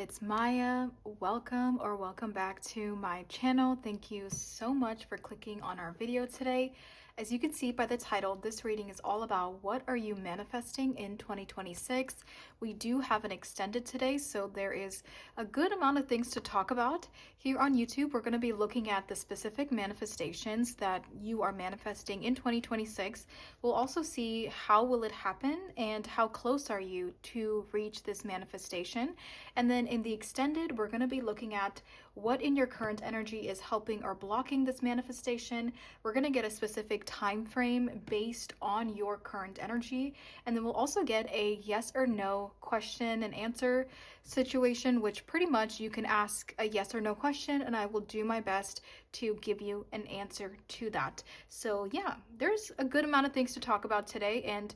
it's Maya. Welcome back to my channel. Thank you so much for clicking on our video today. As you can see by the title, this reading is all about what are you manifesting in 2026. We do have an extended today, so there is a good amount of things to talk about. Here on YouTube, we're going to be looking at the specific manifestations that you are manifesting in 2026. We'll also see how will it happen and how close are you to reach this manifestation. And then in the extended, we're going to be looking at what in your current energy is helping or blocking this manifestation. We're going to get a specific time frame based on your current energy. And then we'll also get a yes or no question and answer situation, which pretty much you can ask a yes or no question and I will do my best to give you an answer to that. So yeah, there's a good amount of things to talk about today. And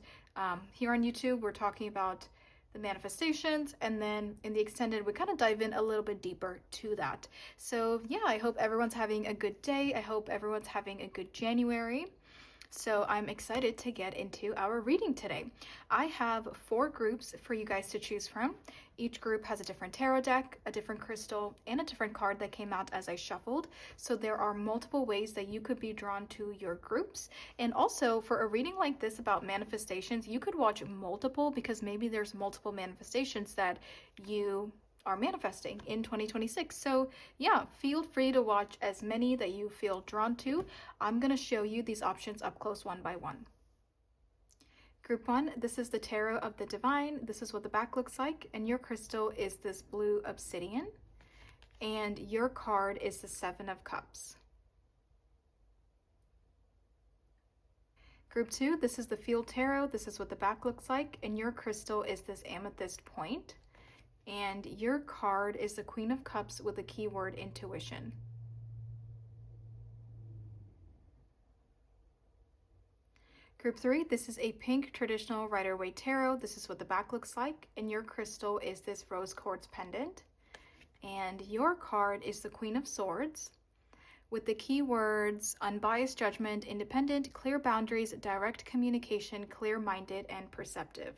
here on YouTube, we're talking about the manifestations, and then in the extended we kind of dive in a little bit deeper to that. So yeah, I hope everyone's having a good day. I hope everyone's having a good January. So I'm excited to get into our reading today. I have 4 groups for you guys to choose from. Each group has a different tarot deck, a different crystal, and a different card that came out as I shuffled. So there are multiple ways that you could be drawn to your groups. And also for a reading like this about manifestations, you could watch multiple because maybe there's multiple manifestations that you are manifesting in 2026. So yeah, feel free to watch as many that you feel drawn to. I'm going to show you these options up close one by one. Group 1, this is the Tarot of the Divine. This is what the back looks like, and your crystal is this blue obsidian, and your card is the 7 of Cups. Group 2, this is the Field Tarot. This is what the back looks like, and your crystal is this amethyst point. And your card is the Queen of Cups with the keyword intuition. Group 3, this is a pink traditional Rider-Waite tarot. This is what the back looks like. And your crystal is this rose quartz pendant. And your card is the Queen of Swords with the keywords unbiased judgment, independent, clear boundaries, direct communication, clear-minded, and perceptive.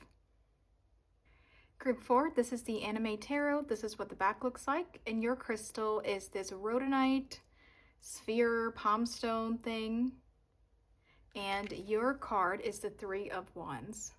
Group 4, this is the Anime Tarot. This is what the back looks like. And your crystal is this rhodonite, sphere, palm stone thing. And your card is the 3 of Wands.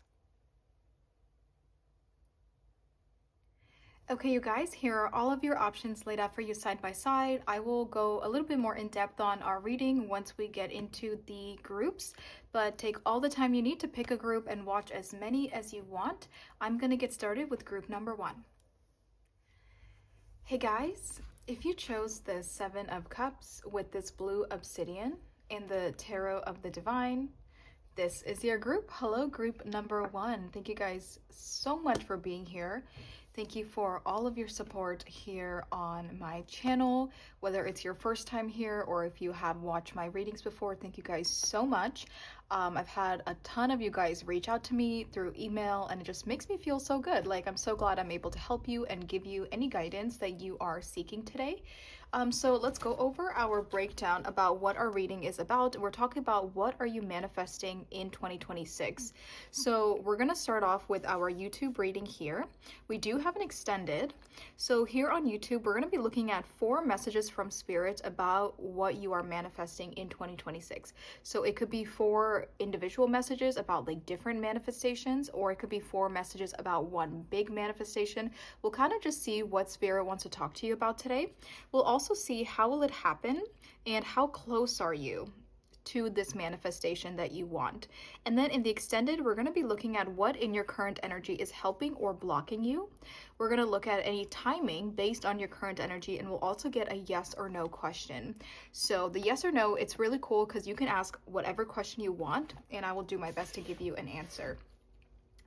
Okay, you guys, here are all of your options laid out for you side by side. I will go a little bit more in depth on our reading once we get into the groups, but take all the time you need to pick a group and watch as many as you want. I'm going to get started with group number 1. Hey guys, if you chose the 7 of Cups with this blue obsidian and the Tarot of the Divine, this is your group. Hello, group number 1. Thank you guys so much for being here. Thank you for all of your support here on my channel, whether it's your first time here or if you have watched my readings before. Thank you guys so much. I've had a ton of you guys reach out to me through email, and it just makes me feel so good. Like, I'm so glad I'm able to help you and give you any guidance that you are seeking today. So let's go over our breakdown about what our reading is about. We're talking about what are you manifesting in 2026. So we're going to start off with our YouTube reading here. We do have an extended. So here on YouTube, we're going to be looking at 4 messages from Spirit about what you are manifesting in 2026. So it could be 4 individual messages about like different manifestations, or it could be 4 messages about one big manifestation. We'll kind of just see what Spirit wants to talk to you about today. We'll also see how will it happen and how close are you to this manifestation that you want. And then in the extended, we're going to be looking at what in your current energy is helping or blocking you. We're going to look at any timing based on your current energy, and we'll also get a yes or no question. So the yes or no, it's really cool because you can ask whatever question you want and I will do my best to give you an answer.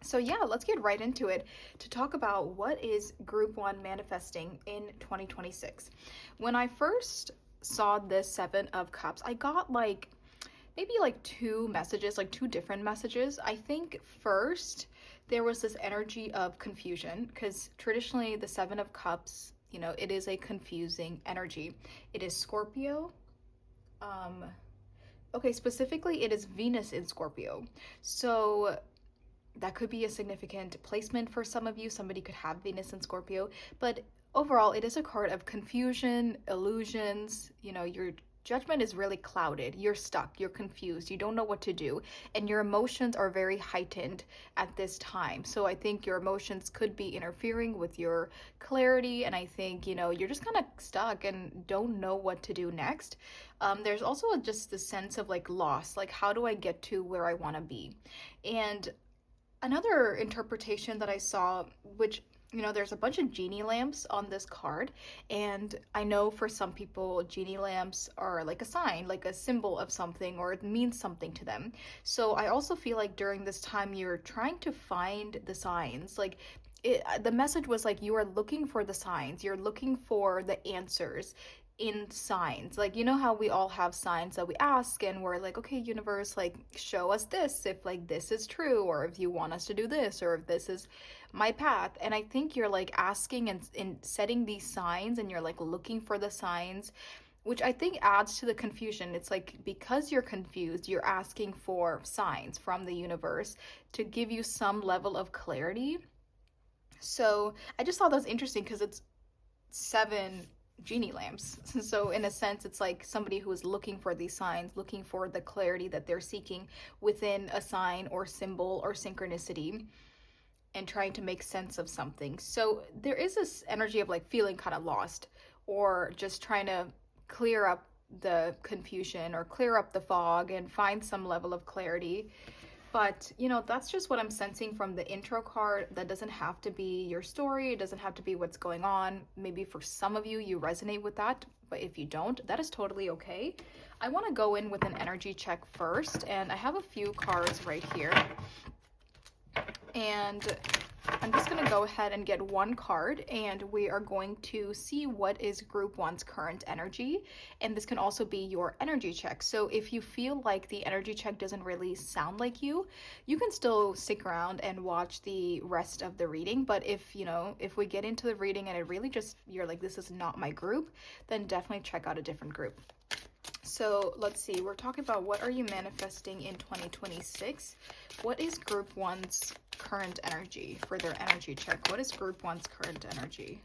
So yeah, let's get right into it to talk about what is group 1 manifesting in 2026. When I first saw this 7 of Cups, I got maybe 2 messages, 2 different messages. I think first there was this energy of confusion because traditionally the 7 of Cups, it is a confusing energy. It is Scorpio. Okay, specifically it is Venus in Scorpio. So that could be a significant placement for some of you. Somebody could have Venus in Scorpio, but overall, it is a card of confusion, illusions. You know, your judgment is really clouded. You're stuck, you're confused, you don't know what to do, and your emotions are very heightened at this time. So I think your emotions could be interfering with your clarity, and I think, you know, you're just kind of stuck and don't know what to do next. There's also just the sense of like loss, like how do I get to where I want to be? And another interpretation that I saw, which, you know, there's a bunch of genie lamps on this card, and I know for some people, genie lamps are like a sign, like a symbol of something, or it means something to them. So I also feel like during this time, you're trying to find the signs. Like, the message was like you are looking for the signs, you're looking for the answers in signs. Like, you know how we all have signs that we ask and we're like, okay, universe, like show us this if like this is true, or if you want us to do this, or if this is my path. And I think you're like asking and setting these signs, and you're like looking for the signs, which I think adds to the confusion. It's like because you're confused, you're asking for signs from the universe to give you some level of clarity. So I just thought that was interesting because it's 7 genie lamps. So in a sense, it's like somebody who is looking for these signs, looking for the clarity that they're seeking within a sign or symbol or synchronicity, and trying to make sense of something. So there is this energy of like feeling kind of lost, or just trying to clear up the confusion or clear up the fog and find some level of clarity. But, you know, that's just what I'm sensing from the intro card. That doesn't have to be your story. It doesn't have to be what's going on. Maybe for some of you, you resonate with that. But if you don't, that is totally okay. I want to go in with an energy check first. And I have a few cards right here. And I'm just going to go ahead and get one card, and we are going to see what is group one's current energy. And this can also be your energy check. So if you feel like the energy check doesn't really sound like you can still stick around and watch the rest of the reading. But if, you know, if we get into the reading and it really just, you're like, this is not my group, then definitely check out a different group. So let's see, we're talking about what are you manifesting in 2026? What is group one's current energy for their energy check? What is group one's current energy?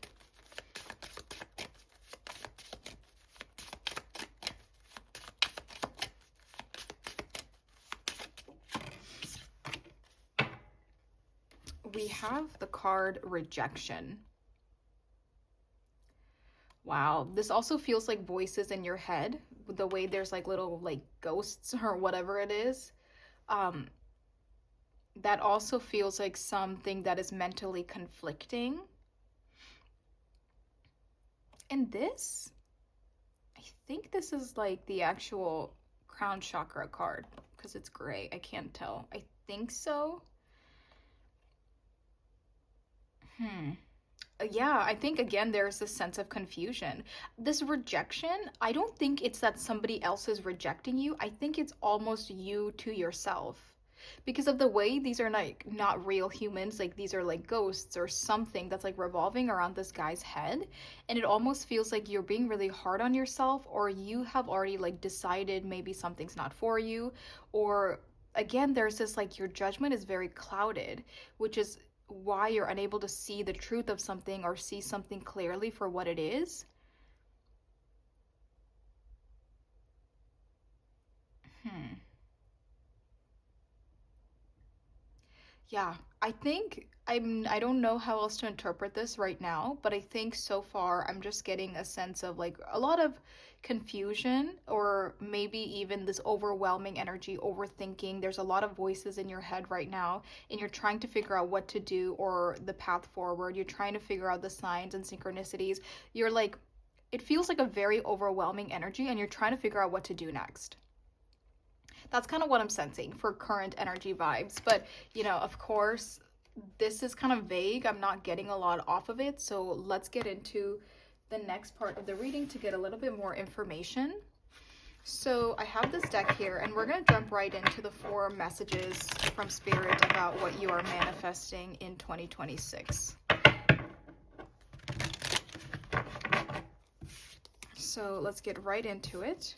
We have the card rejection. Wow, this also feels like voices in your head, the way there's like little like ghosts or whatever it is. Um, that also feels like something that is mentally conflicting. And this, I think this is like the actual crown chakra card because it's gray. I can't tell. I think so. Yeah, I think again there's this sense of confusion. This rejection, I don't think it's that somebody else is rejecting you. I think it's almost you to yourself. Because of the way these are like not real humans, like these are like ghosts or something that's like revolving around this guy's head, and it almost feels like you're being really hard on yourself, or you have already like decided maybe something's not for you, or again there's this like your judgment is very clouded, which is why you're unable to see the truth of something or see something clearly for what it is. Yeah, I think I don't know how else to interpret this right now, but I think so far I'm just getting a sense of like a lot of confusion, or maybe even this overwhelming energy, overthinking. There's a lot of voices in your head right now, and you're trying to figure out what to do or the path forward. You're trying to figure out the signs and synchronicities. You're like, it feels like a very overwhelming energy, and you're trying to figure out what to do next. That's kind of what I'm sensing for current energy vibes. But, you know, of course, this is kind of vague. I'm not getting a lot off of it. So let's get into the next part of the reading to get a little bit more information. So I have this deck here, and we're going to jump right into the 4 messages from Spirit about what you are manifesting in 2026. So let's get right into it.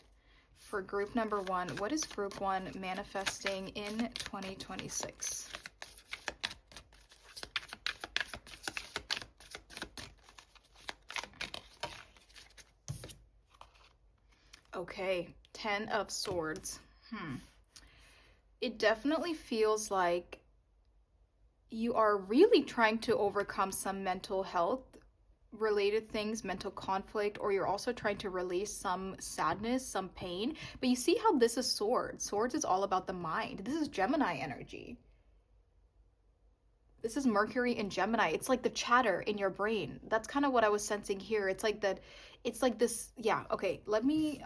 For group number 1, what is group 1 manifesting in 2026? Okay, 10 of Swords. It definitely feels like you are really trying to overcome some mental health related things, mental conflict, or you're also trying to release some sadness, some pain. But you see how this is Swords. Swords is all about the mind. This is Gemini energy. This is Mercury in Gemini. It's like the chatter in your brain. That's kind of what I was sensing here. It's like that, it's like this. Yeah, okay. Let me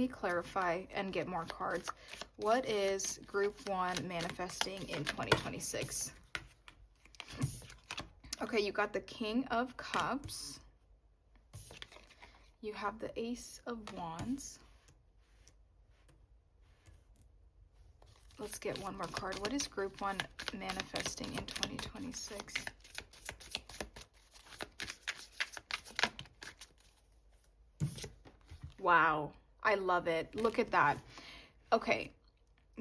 clarify and get more cards. What is group 1 manifesting in 2026? Okay, you got the King of Cups. You have the Ace of Wands. Let's get one more card. What is group 1 manifesting in 2026? Wow, I love it. Look at that. Okay,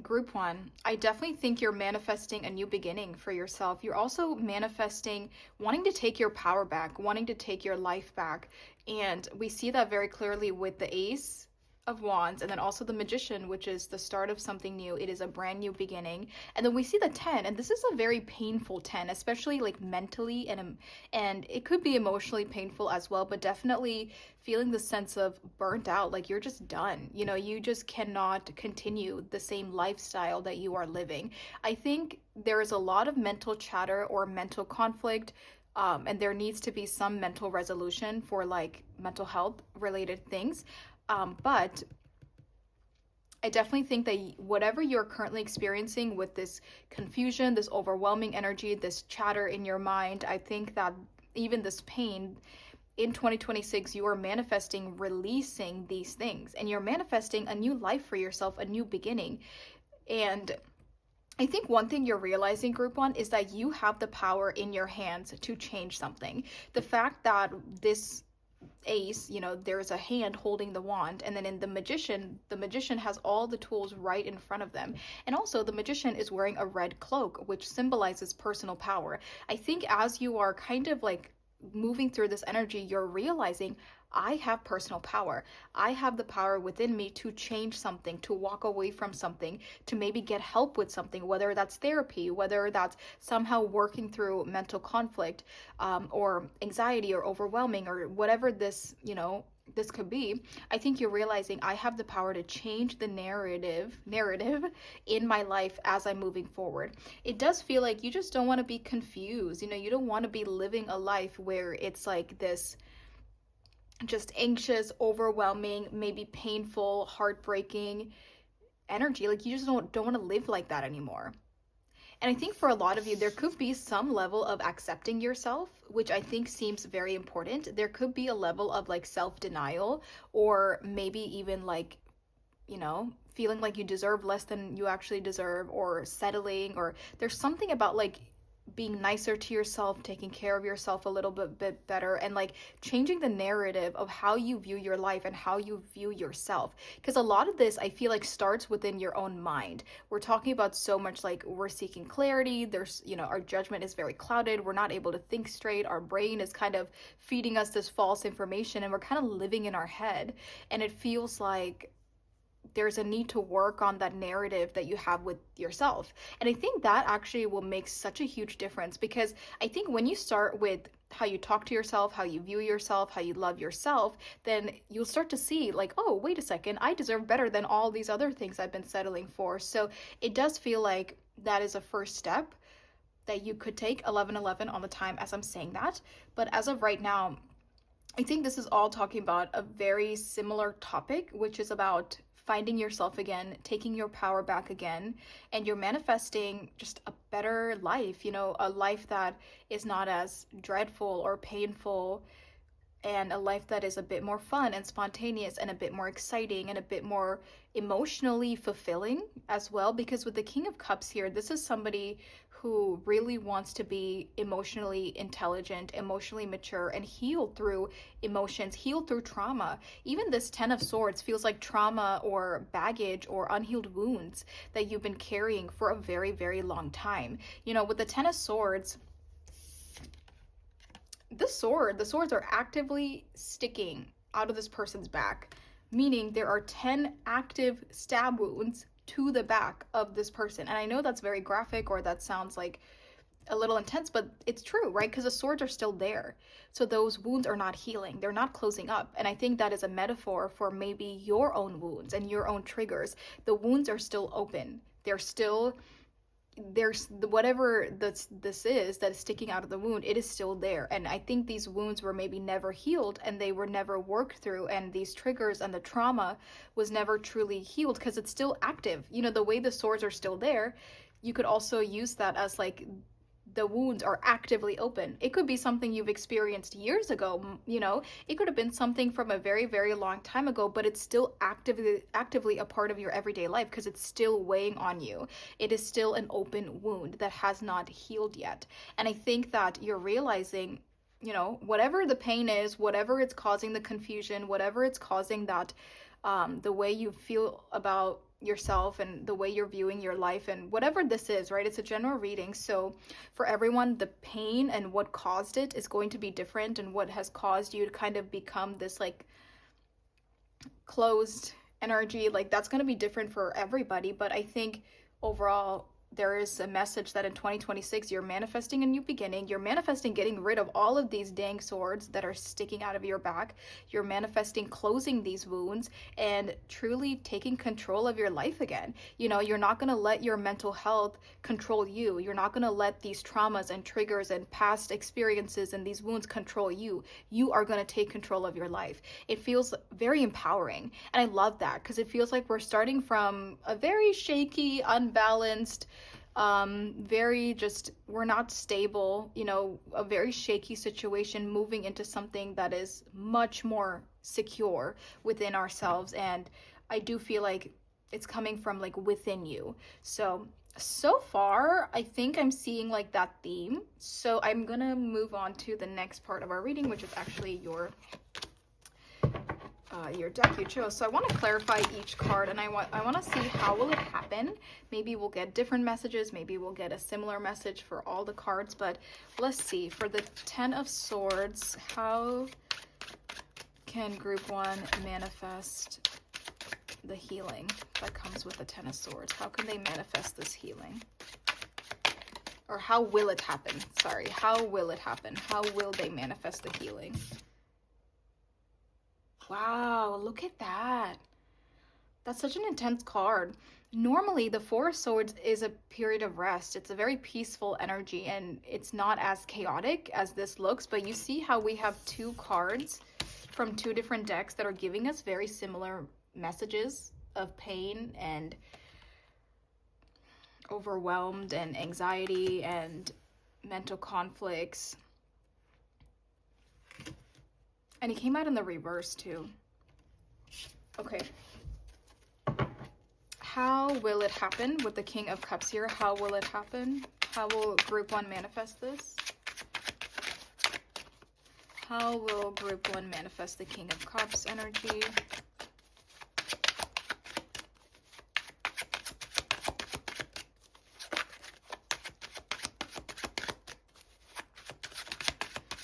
group 1, I definitely think you're manifesting a new beginning for yourself. You're also manifesting wanting to take your power back, wanting to take your life back. And we see that very clearly with the Ace of Wands and then also the Magician, which is the start of something new. It is a brand new beginning. And then we see the 10, and this is a very painful 10, especially like mentally and it could be emotionally painful as well, but definitely feeling the sense of burnt out, like you're just done. You know, you just cannot continue the same lifestyle that you are living. I think there is a lot of mental chatter or mental conflict, and there needs to be some mental resolution for like mental health related things. But I definitely think that whatever you're currently experiencing with this confusion, this overwhelming energy, this chatter in your mind, I think that even this pain in 2026, you are manifesting releasing these things, and you're manifesting a new life for yourself, a new beginning. And I think one thing you're realizing, group 1, is that you have the power in your hands to change something. The fact that this Ace, you know, there's a hand holding the wand, and then in the magician has all the tools right in front of them. And also the magician is wearing a red cloak, which symbolizes personal power. I think as you are kind of like moving through this energy, you're realizing I have personal power. I have the power within me to change something, to walk away from something, to maybe get help with something, whether that's therapy, whether that's somehow working through mental conflict, or anxiety or overwhelming or whatever this, you know, this could be. I think you're realizing I have the power to change the narrative in my life as I'm moving forward. It does feel like you just don't want to be confused. You know, you don't want to be living a life where it's like this just anxious, overwhelming, maybe painful, heartbreaking energy. Like you just don't want to live like that anymore. And I think for a lot of you, there could be some level of accepting yourself, which I think seems very important. There could be a level of like self-denial, or maybe even like, you know, feeling like you deserve less than you actually deserve, or settling, or there's something about like being nicer to yourself, taking care of yourself a little bit better, and like changing the narrative of how you view your life and how you view yourself. Because a lot of this I feel like starts within your own mind. We're talking about so much like we're seeking clarity. There's, you know, our judgment is very clouded. We're not able to think straight. Our brain is kind of feeding us this false information, and we're kind of living in our head. And it feels like there's a need to work on that narrative that you have with yourself. And I think that actually will make such a huge difference, because I think when you start with how you talk to yourself, how you view yourself, how you love yourself, then you'll start to see like, oh, wait a second, I deserve better than all these other things I've been settling for. So it does feel like that is a first step that you could take. 1111 on the time as I'm saying that. But as of right now, I think this is all talking about a very similar topic, which is about finding yourself again, taking your power back again, and you're manifesting just a better life, you know, a life that is not as dreadful or painful, and a life that is a bit more fun and spontaneous and a bit more exciting and a bit more emotionally fulfilling as well. Because with the King of Cups here, this is somebody who really wants to be emotionally intelligent, emotionally mature, and heal through emotions, heal through trauma. Even this 10 of Swords feels like trauma or baggage or unhealed wounds that you've been carrying for a very, very long time. You know, with the 10 of Swords, the swords are actively sticking out of this person's back. meaning there are 10 active stab wounds to the back of this person. And I know that's very graphic, or that sounds like a little intense, but it's true, right? Because the swords are still there. So those wounds are not healing, they're not closing up. And I think that is a metaphor for maybe your own wounds and your own triggers. The wounds are still open. They're still, there's whatever this is that is sticking out of the wound, it is still there. And I think these wounds were maybe never healed, and they were never worked through, and these triggers and the trauma was never truly healed because it's still active. You know, the way the swords are still there, you could also use that as like the wounds are actively open. It could be something you've experienced years ago, you know, it could have been something from a very, very long time ago, but it's still actively a part of your everyday life because it's still weighing on you. It is still an open wound that has not healed yet. And I think that you're realizing, you know, whatever the pain is, whatever it's causing the confusion, whatever it's causing that the way you feel about yourself and the way you're viewing your life, and whatever this is, right? It's a general reading. So for everyone, the pain and what caused it is going to be different, and what has caused you to kind of become this like closed energy, like that's going to be different for everybody. But I think overall, there is a message that in 2026 you're manifesting a new beginning. You're manifesting getting rid of all of these dang swords that are sticking out of your back. You're manifesting closing these wounds and truly taking control of your life again. You know, you're not going to let your mental health control you. You're not going to let these traumas and triggers and past experiences and these wounds control you. You are going to take control of your life. It feels very empowering, and I love that because it feels like we're starting from a very shaky, unbalanced, very just, we're not stable, you know, a very shaky situation, moving into something that is much more secure within ourselves. And I do feel like it's coming from like within you. So far, I think I'm seeing like that theme. So I'm gonna move on to the next part of our reading, which is actually your deck you chose. So I want to clarify each card, and I want to see how will it happen. Maybe we'll get different messages, maybe we'll get a similar message for all the cards, but let's see. For the 10 of Swords, how can group 1 manifest the healing that comes with the 10 of Swords? How can they manifest this healing? Or how will it happen? Sorry, how will it happen? How will they manifest the healing? Wow, look at that. That's such an intense card. Normally, the Four of Swords is a period of rest. It's a very peaceful energy, and it's not as chaotic as this looks, but you see how we have two cards from two different decks that are giving us very similar messages of pain and overwhelmed and anxiety and mental conflicts. And he came out in the reverse too. Okay. How will it happen with the King of Cups here? How will it happen? How will group 1 manifest this? How will group 1 manifest the King of Cups energy?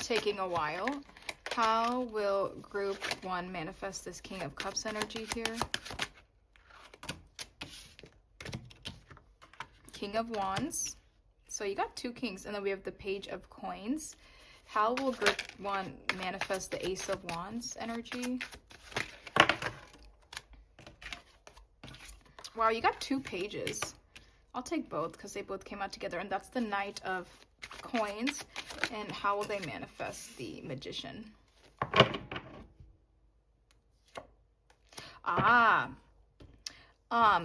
Taking a while. How will group 1 manifest this King of Cups energy here? King of Wands. So you got two kings, and then we have the Page of Coins. How will group 1 manifest the Ace of Wands energy? Wow, you got two pages. I'll take both because they both came out together, and that's the Knight of Coins. And how will they manifest the Magician?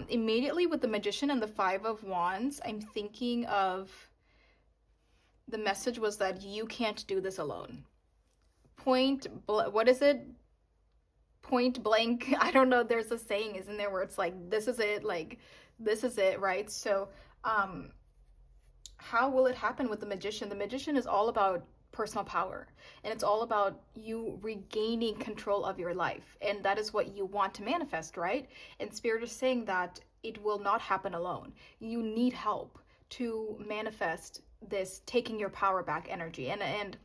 Immediately with the Magician and the Five of Wands, I'm thinking of, the message was that you can't do this alone. What is it? Point blank. I don't know. There's a saying, isn't there, where it's like, this is it, like, this is it, right? So, how will it happen with the Magician? The Magician is all about personal power, and it's all about you regaining control of your life, and that is what you want to manifest, right? And Spirit is saying that it will not happen alone. You need help to manifest this taking your power back energy, and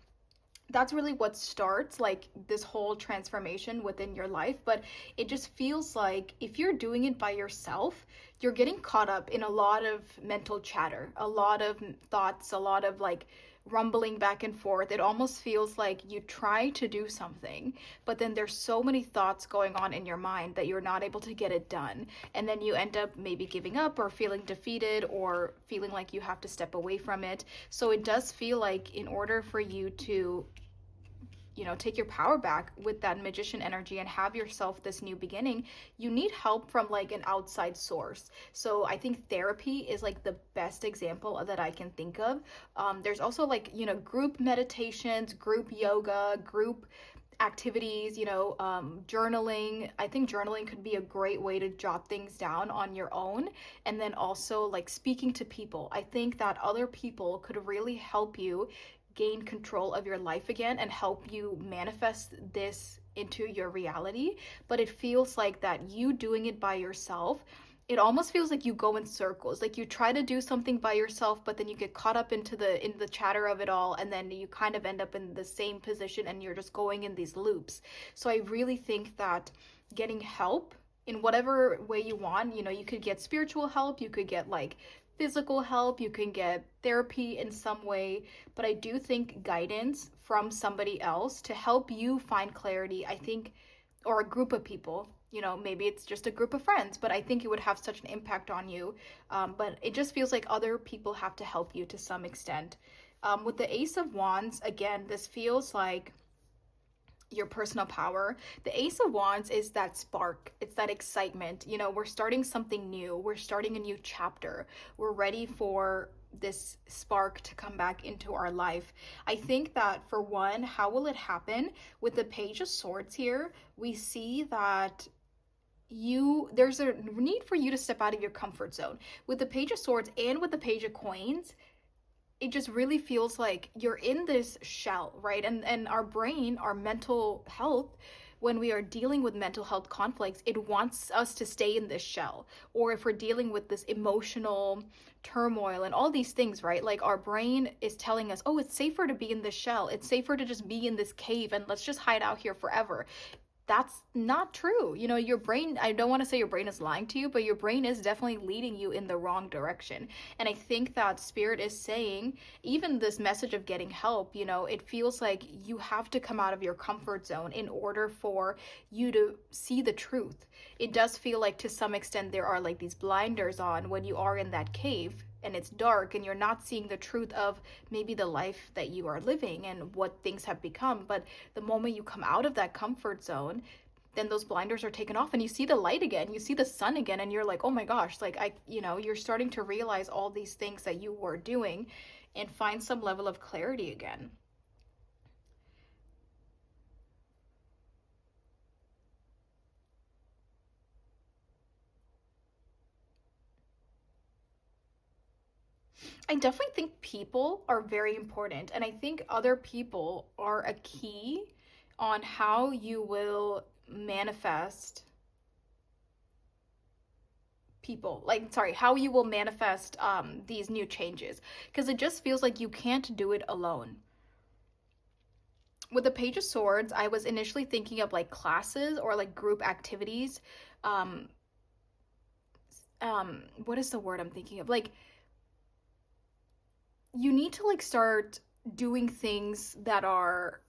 that's really what starts like this whole transformation within your life. But it just feels like if you're doing it by yourself, you're getting caught up in a lot of mental chatter, a lot of thoughts, a lot of like rumbling back and forth. It almost feels like you try to do something, but then there's so many thoughts going on in your mind that you're not able to get it done. And then you end up maybe giving up or feeling defeated or feeling like you have to step away from it. So it does feel like in order for you to take your power back with that magician energy and have yourself this new beginning, you need help from like an outside source. So I think therapy is like the best example that I can think of. There's also like, group meditations, group yoga, group activities, journaling. I think journaling could be a great way to jot things down on your own. And then also like speaking to people. I think that other people could really help you gain control of your life again and help you manifest this into your reality. But it feels like that you doing it by yourself, it almost feels like you go in circles. Like you try to do something by yourself, but then you get caught up into the chatter of it all, and then you kind of end up in the same position and you're just going in these loops. So I really think that getting help in whatever way you want, you could get spiritual help, you could get like physical help, you can get therapy in some way, but I do think guidance from somebody else to help you find clarity, I think, or a group of people, maybe it's just a group of friends, but I think it would have such an impact on you. But it just feels like other people have to help you to some extent. With the Ace of Wands, again, this feels like your personal power. The Ace of Wands is that spark, it's that excitement. We're starting something new, we're starting a new chapter, we're ready for this spark to come back into our life. I think that for one, how will it happen? With the Page of Swords here, we see that there's a need for you to step out of your comfort zone. With the Page of Swords and with the Page of Coins, it just really feels like you're in this shell, right? And our brain, our mental health, when we are dealing with mental health conflicts, it wants us to stay in this shell. Or if we're dealing with this emotional turmoil and all these things, right? Like our brain is telling us, oh, it's safer to be in this shell. It's safer to just be in this cave and let's just hide out here forever. That's not true. Your brain, I don't want to say your brain is lying to you, but your brain is definitely leading you in the wrong direction. And I think that Spirit is saying, even this message of getting help, it feels like you have to come out of your comfort zone in order for you to see the truth. It does feel like to some extent there are like these blinders on when you are in that cave and it's dark and you're not seeing the truth of maybe the life that you are living and what things have become. But the moment you come out of that comfort zone, then those blinders are taken off and you see the light again, you see the sun again, and you're like, oh my gosh, like you're starting to realize all these things that you were doing and find some level of clarity again. I definitely think people are very important, and I think other people are a key on how you will manifest people. Like, sorry, how you will manifest these new changes, because it just feels like you can't do it alone. With the Page of Swords, I was initially thinking of like classes or like group activities. Um, what is the word I'm thinking of? Like you need to like start doing things that are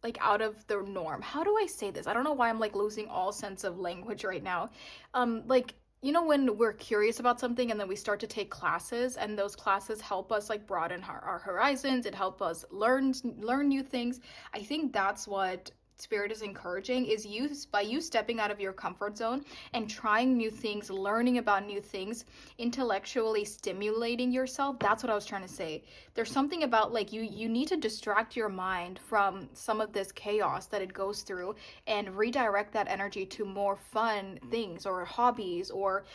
like out of the norm. How do I say this? I don't know why I'm like losing all sense of language right now. Like when we're curious about something and then we start to take classes and those classes help us like broaden our horizons, it help us learn new things. I think that's what Spirit is encouraging, is you, by you stepping out of your comfort zone and trying new things, learning about new things, intellectually stimulating yourself. That's what I was trying to say. There's something about like you need to distract your mind from some of this chaos that it goes through and redirect that energy to more fun things or hobbies or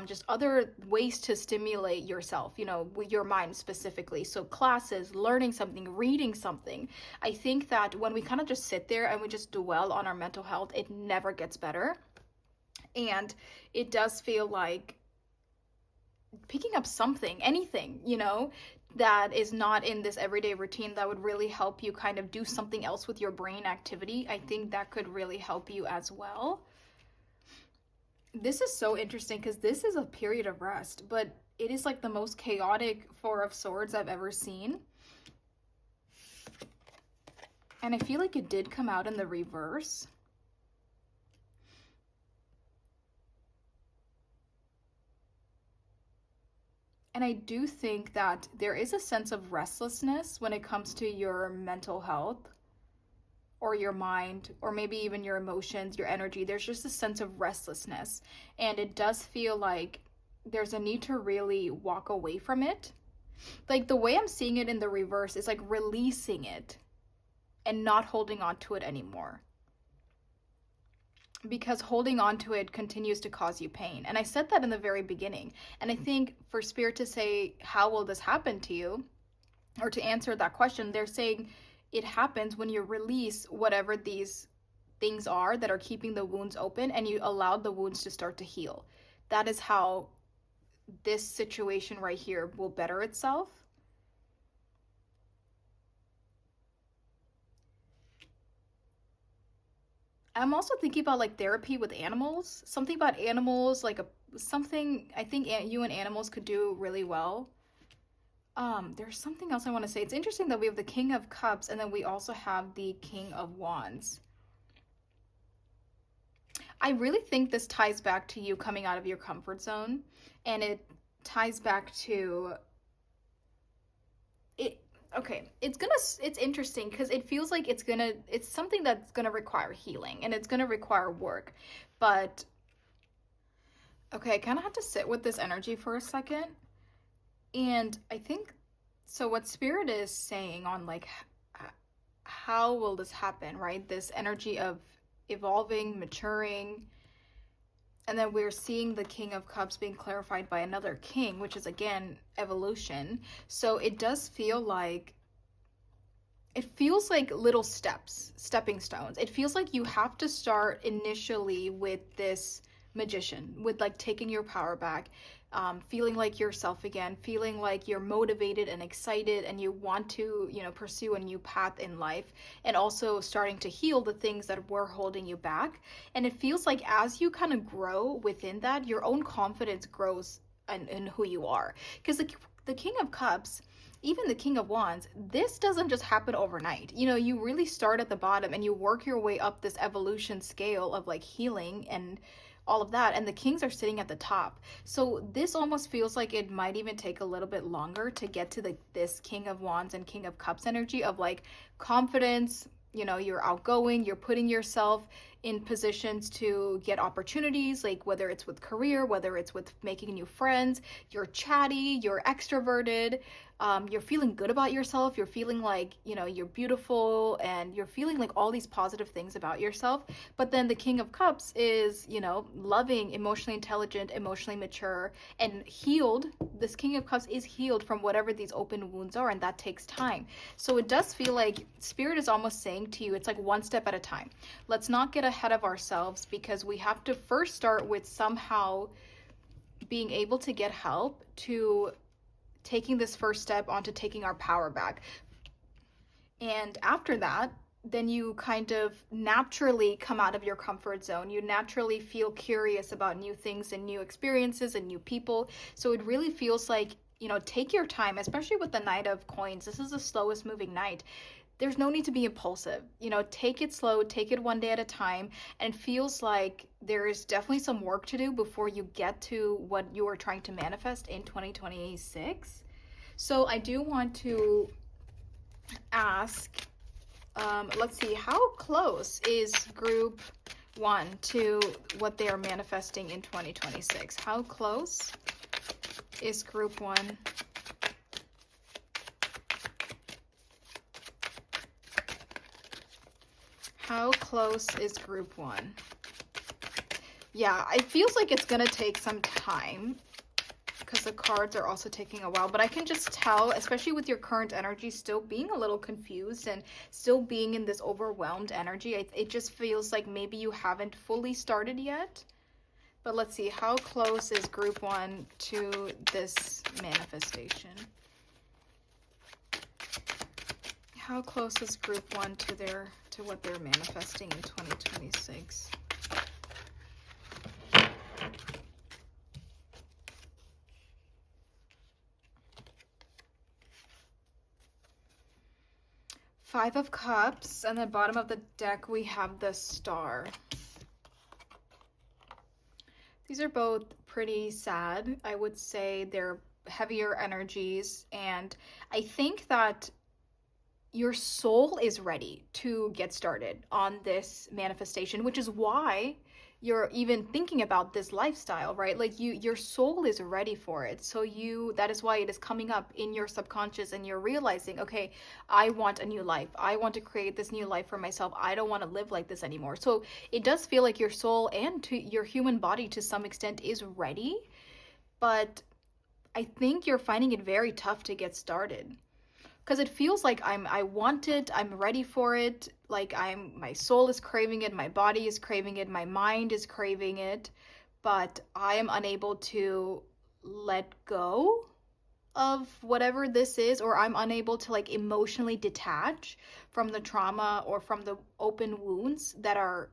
just other ways to stimulate yourself, with your mind specifically. So classes, learning something, reading something. I think that when we kind of just sit there and we just dwell on our mental health, it never gets better. And it does feel like picking up something, anything, that is not in this everyday routine that would really help you kind of do something else with your brain activity, I think that could really help you as well. This is so interesting because this is a period of rest, but it is like the most chaotic Four of Swords I've ever seen. And I feel like it did come out in the reverse. And I do think that there is a sense of restlessness when it comes to your mental health or your mind, or maybe even your emotions, your energy. There's just a sense of restlessness. And it does feel like there's a need to really walk away from it. Like the way I'm seeing it in the reverse is like releasing it and not holding on to it anymore. Because holding on to it continues to cause you pain. And I said that in the very beginning. And I think for Spirit to say, how will this happen to you? Or to answer that question, they're saying it happens when you release whatever these things are that are keeping the wounds open and you allow the wounds to start to heal. That is how this situation right here will better itself. I'm also thinking about like therapy with animals. Something about animals, like something I think you and animals could do really well. There's something else I want to say. It's interesting that we have the King of Cups and then we also have the King of Wands. I really think this ties back to you coming out of your comfort zone, and it ties back to it. Okay, it's interesting because it feels like it's something that's gonna require healing and it's gonna require work. But okay, I kind of have to sit with this energy for a second. And I think so what Spirit is saying on like how will this happen, right? This energy of evolving, maturing, and then we're seeing the King of Cups being clarified by another king, which is again evolution. So it does feel like little stepping stones. It feels like you have to start initially with this magician, with like taking your power back, feeling like yourself again, feeling like you're motivated and excited and you want to, pursue a new path in life, and also starting to heal the things that were holding you back. And it feels like as you kind of grow within that, your own confidence grows in who you are. Because the King of Cups, even the King of Wands, this doesn't just happen overnight. You really start at the bottom and you work your way up this evolution scale of like healing and all of that, and the kings are sitting at the top. So this almost feels like it might even take a little bit longer to get to this King of Wands and King of Cups energy of like confidence. You're outgoing, you're putting yourself in positions to get opportunities, like whether it's with career, whether it's with making new friends, you're chatty, you're extroverted, you're feeling good about yourself, you're feeling like, you're beautiful, and you're feeling like all these positive things about yourself. But then the King of Cups is, loving, emotionally intelligent, emotionally mature, and healed. This King of Cups is healed from whatever these open wounds are, and that takes time. So it does feel like Spirit is almost saying to you, it's like one step at a time. Let's not get ahead of ourselves, because we have to first start with somehow being able to get help to taking this first step onto taking our power back. And after that, then you kind of naturally come out of your comfort zone. You naturally feel curious about new things and new experiences and new people. So it really feels like, take your time, especially with the Knight of Coins. This is the slowest moving knight. There's no need to be impulsive. Take it slow, take it one day at a time, and it feels like there is definitely some work to do before you get to what you are trying to manifest in 2026. So I do want to ask, let's see, how close is group 1 to what they are manifesting in 2026? How close is group 1? How close is group 1? Yeah, it feels like it's going to take some time because the cards are also taking a while. But I can just tell, especially with your current energy still being a little confused and still being in this overwhelmed energy, it just feels like maybe you haven't fully started yet. But let's see, how close is group 1 to this manifestation? How close is group 1 to what they're manifesting in 2026? Five of Cups, and then bottom of the deck we have the Star. These are both pretty sad. I would say they're heavier energies, and I think that your soul is ready to get started on this manifestation, which is why you're even thinking about this lifestyle, right? Like your soul is ready for it. So that is why it is coming up in your subconscious, and you're realizing, okay, I want a new life. I want to create this new life for myself. I don't want to live like this anymore. So it does feel like your soul and to your human body to some extent is ready, but I think you're finding it very tough to get started. Because it feels like I want it, I'm ready for it, like my soul is craving it, my body is craving it, my mind is craving it, but I am unable to let go of whatever this is, or I'm unable to like emotionally detach from the trauma or from the open wounds that are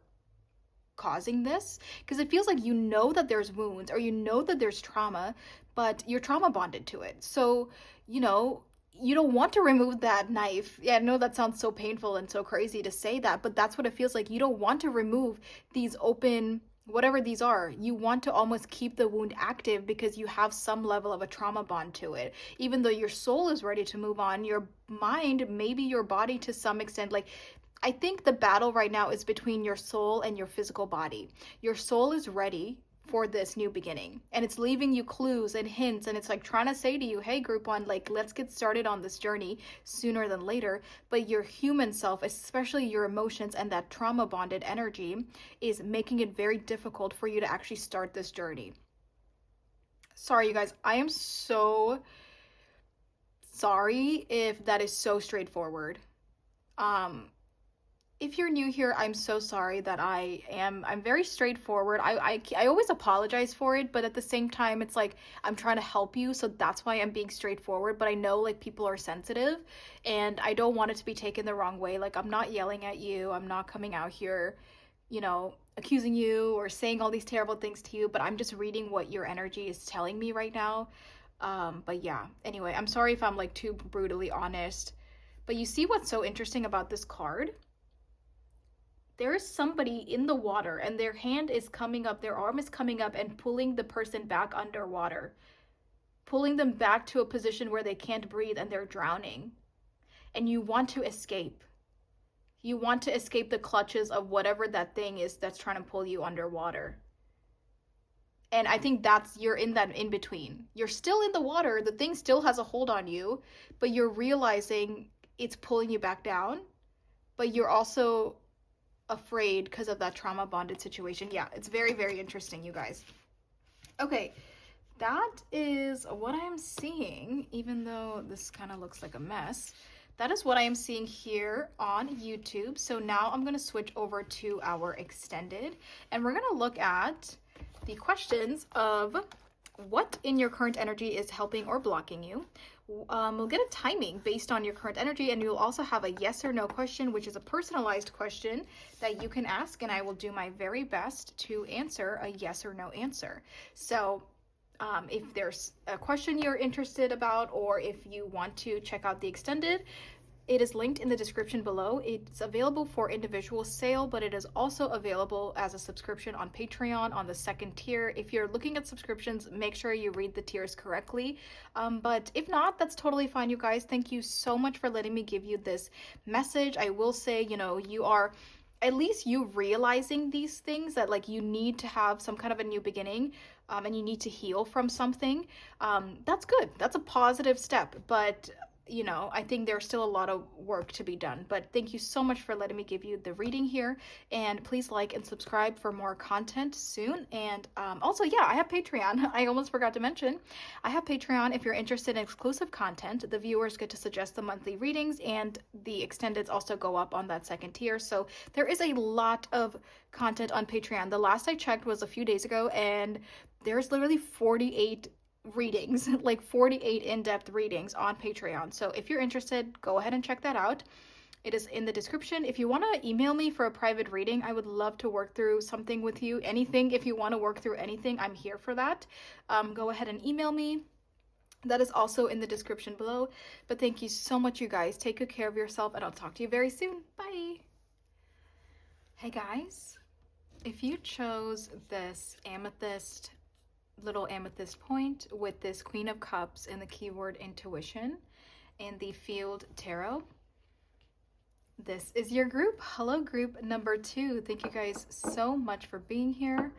causing this. Because it feels like that there's wounds, or that there's trauma, but you're trauma bonded to it. So, you don't want to remove that knife. Yeah, I know that sounds so painful and so crazy to say that, but that's what it feels like. You don't want to remove these open, whatever these are. You want to almost keep the wound active because you have some level of a trauma bond to it. Even though your soul is ready to move on, your mind, maybe your body to some extent, like I think the battle right now is between your soul and your physical body. Your soul is ready for this new beginning, and it's leaving you clues and hints, and it's like trying to say to you, hey group 1, like let's get started on this journey sooner than later. But your human self, especially your emotions and that trauma bonded energy, is making it very difficult for you to actually start this journey. Sorry you guys, I am so sorry if that is so straightforward. If you're new here, I'm so sorry that I'm very straightforward. I always apologize for it, but at the same time, it's like I'm trying to help you, so that's why I'm being straightforward. But I know like people are sensitive, and I don't want it to be taken the wrong way. Like I'm not yelling at you. I'm not coming out here, accusing you or saying all these terrible things to you, but I'm just reading what your energy is telling me right now. But yeah, anyway, I'm sorry if I'm like too brutally honest. But you see what's so interesting about this card? There is somebody in the water, and their hand is coming up, their arm is coming up and pulling the person back underwater, pulling them back to a position where they can't breathe and they're drowning. And you want to escape. You want to escape the clutches of whatever that thing is that's trying to pull you underwater. And I think you're in that in between. You're still in the water, the thing still has a hold on you, but you're realizing it's pulling you back down, but you're also afraid because of that trauma bonded situation. Yeah, it's very, very interesting, you guys. Okay, that is what I'm seeing, even though this kind of looks like a mess. That is what I am seeing here on YouTube. So now I'm going to switch over to our extended, and we're going to look at the questions of what in your current energy is helping or blocking you. We'll get a timing based on your current energy, and you'll also have a yes or no question, which is a personalized question that you can ask, and I will do my very best to answer a yes or no answer. So if there's a question you're interested about, or if you want to check out the extended, it is linked in the description below. It's available for individual sale, but it is also available as a subscription on Patreon on the second tier. If you're looking at subscriptions, make sure you read the tiers correctly. But if not, that's totally fine, you guys. Thank you so much for letting me give you this message. I will say, you are at least you realizing these things, that like you need to have some kind of a new beginning, and you need to heal from something. That's good. That's a positive step. But I think there's still a lot of work to be done. But thank you so much for letting me give you the reading here. And please like and subscribe for more content soon. And also, yeah, I have Patreon. I almost forgot to mention. I have Patreon. If you're interested in exclusive content, the viewers get to suggest the monthly readings, and the extendeds also go up on that second tier. So there is a lot of content on Patreon. The last I checked was a few days ago, and there's literally 48 readings, like 48 in-depth readings on Patreon. So if you're interested, go ahead and check that out. It is in the description. If you want to email me for a private reading, I would love to work through something with you. Anything, if you want to work through anything, I'm here for that. Go ahead and email me. That is also in the description below. But thank you so much, you guys. Take good care of yourself, and I'll talk to you very soon. Bye. Hey guys, if you chose this little amethyst point with this Queen of Cups and the keyword intuition and the field tarot, this is your group. Hello, group number 2. Thank you guys so much for being here.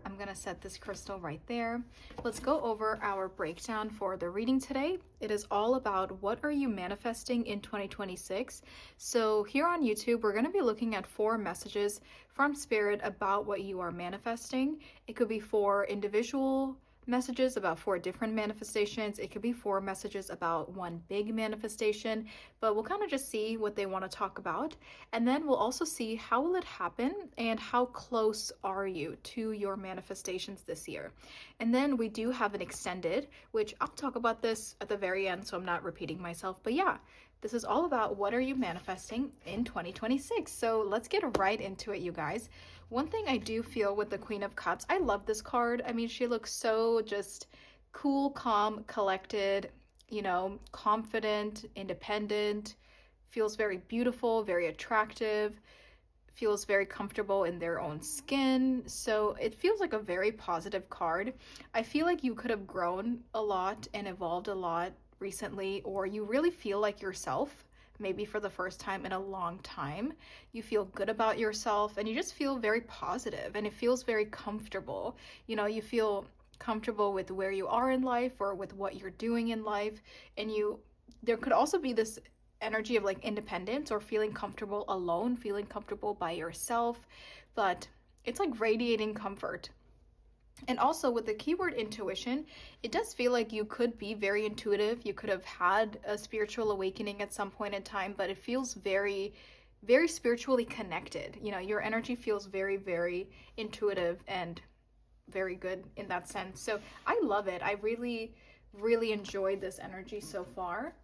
I'm going to set this crystal right there. Let's go over our breakdown for the reading today. It is all about what are you manifesting in 2026. So here on YouTube, we're going to be looking at 4 messages from Spirit about what you are manifesting. It could be 4 individual messages about 4 different manifestations. It could be 4 messages about one big manifestation, but we'll kind of just see what they want to talk about. And then we'll also see how will it happen and how close are you to your manifestations this year. And then we do have an extended, which I'll talk about this at the very end, so I'm not repeating myself. But yeah, this is all about what are you manifesting in 2026. So let's get right into it, you guys. One thing I do feel with the Queen of Cups, I love this card. I mean, she looks so just cool, calm, collected, you know, confident, independent, feels very beautiful, very attractive, feels very comfortable in their own skin. So it feels like a very positive card. I feel like you could have grown a lot and evolved a lot recently, or you really feel like yourself. Maybe for the first time in a long time. You feel good about yourself and you just feel very positive and it feels very comfortable. You know, you feel comfortable with where you are in life or with what you're doing in life. And there could also be this energy of like independence or feeling comfortable alone, feeling comfortable by yourself, but it's like radiating comfort. And also with the keyword intuition, it does feel like you could be very intuitive. You could have had a spiritual awakening at some point in time, but it feels very, very spiritually connected. You know, your energy feels very, very intuitive and very good in that sense. So I love it. I really, really enjoyed this energy so far.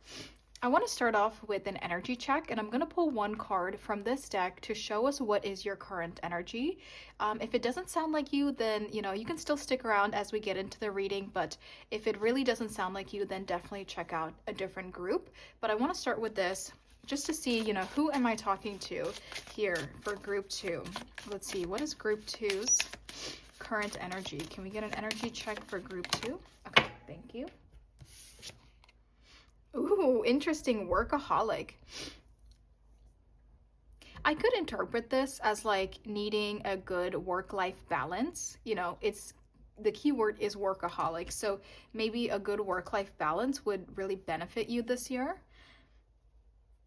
I want to start off with an energy check, and I'm going to pull one card from this deck to show us what is your current energy. If it doesn't sound like you, then, you know, you can still stick around as we get into the reading, but if it really doesn't sound like you, then definitely check out a different group. But I want to start with this just to see, you know, who am I talking to here for group 2? Let's see, what is group 2's current energy? Can we get an energy check for group 2? Okay, thank you. Ooh, interesting, workaholic. I could interpret this as like needing a good work-life balance. You know, the keyword is workaholic. So maybe a good work-life balance would really benefit you this year.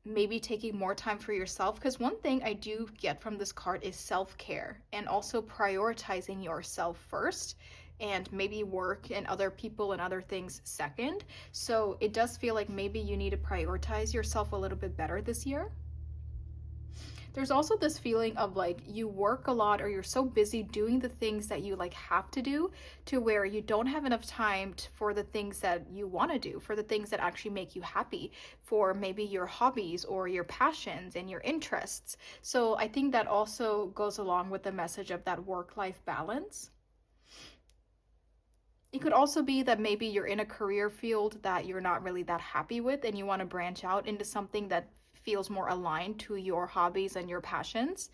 Maybe taking more time for yourself, because one thing I do get from this card is self-care and also prioritizing yourself first, and maybe work and other people and other things second. So it does feel like maybe you need to prioritize yourself a little bit better this year. There's also this feeling of like you work a lot or you're so busy doing the things that you like have to do to where you don't have enough time for the things that you want to do, for the things that actually make you happy, for maybe your hobbies or your passions and your interests. So I think that also goes along with the message of that work-life balance. It could also be that maybe you're in a career field that you're not really that happy with and you want to branch out into something that feels more aligned to your hobbies and your passions,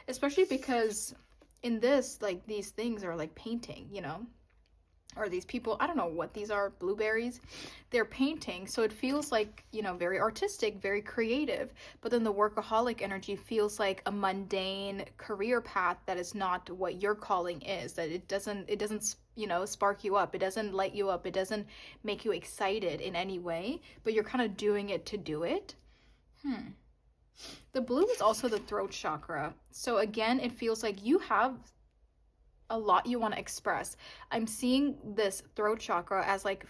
especially because in this, like, these things are like painting, you know, or these people, I don't know what these are, blueberries, they're painting. So it feels like, you know, very artistic, very creative. But then the workaholic energy feels like a mundane career path that is not what your calling is, that it doesn't, you know, spark you up. It doesn't light you up. It doesn't make you excited in any way, but you're kind of doing it to do it. The blue is also the throat chakra. So again, it feels like you have a lot you want to express. I'm seeing this throat chakra as like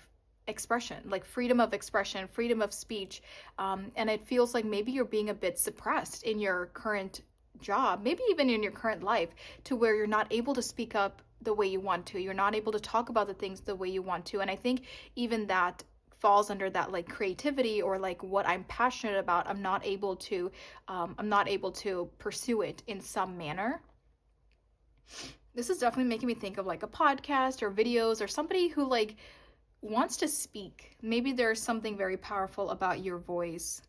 expression, like freedom of expression, freedom of speech. And it feels like maybe you're being a bit suppressed in your current job, maybe even in your current life, to where you're not able to speak up the way you want to. You're not able to talk about the things the way you want to. And I think even that falls under that like creativity or like what I'm passionate about. I'm not able to pursue it in some manner. This is definitely making me think of like a podcast or videos or somebody who like wants to speak. Maybe there's something very powerful about your voice,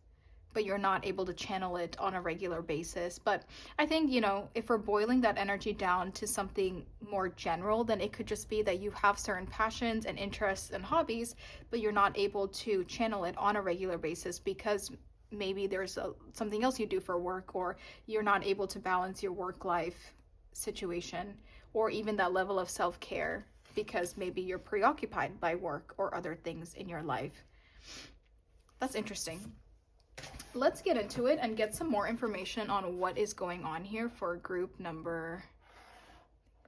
but you're not able to channel it on a regular basis. But I think, if we're boiling that energy down to something more general, then it could just be that you have certain passions and interests and hobbies, but you're not able to channel it on a regular basis because maybe there's something else you do for work, or you're not able to balance your work life situation, or even that level of self-care because maybe you're preoccupied by work or other things in your life. That's interesting. Let's get into it and get some more information on what is going on here for group number,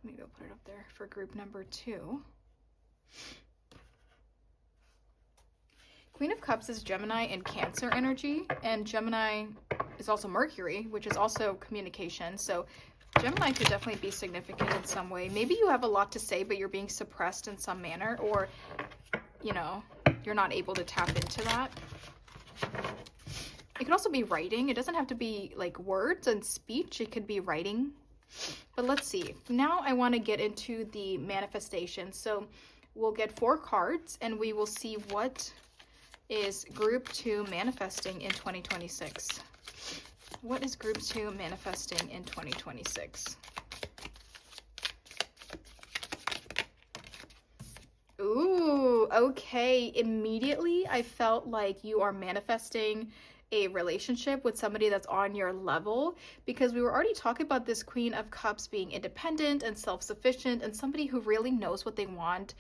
maybe I'll put it up there, for group number 2. Queen of Cups is Gemini and Cancer energy, and Gemini is also Mercury, which is also communication. So Gemini could definitely be significant in some way. Maybe you have a lot to say, but you're being suppressed in some manner, or, you're not able to tap into that. It could also be writing. It doesn't have to be like words and speech. It could be writing. But let's see. Now I want to get into the manifestation. So we'll get 4 cards and we will see what is group 2 manifesting in 2026. What is group 2 manifesting in 2026? Ooh, okay. Immediately I felt like you are manifesting a relationship with somebody that's on your level, because we were already talking about this Queen of Cups being independent and self-sufficient and somebody who really knows what they want,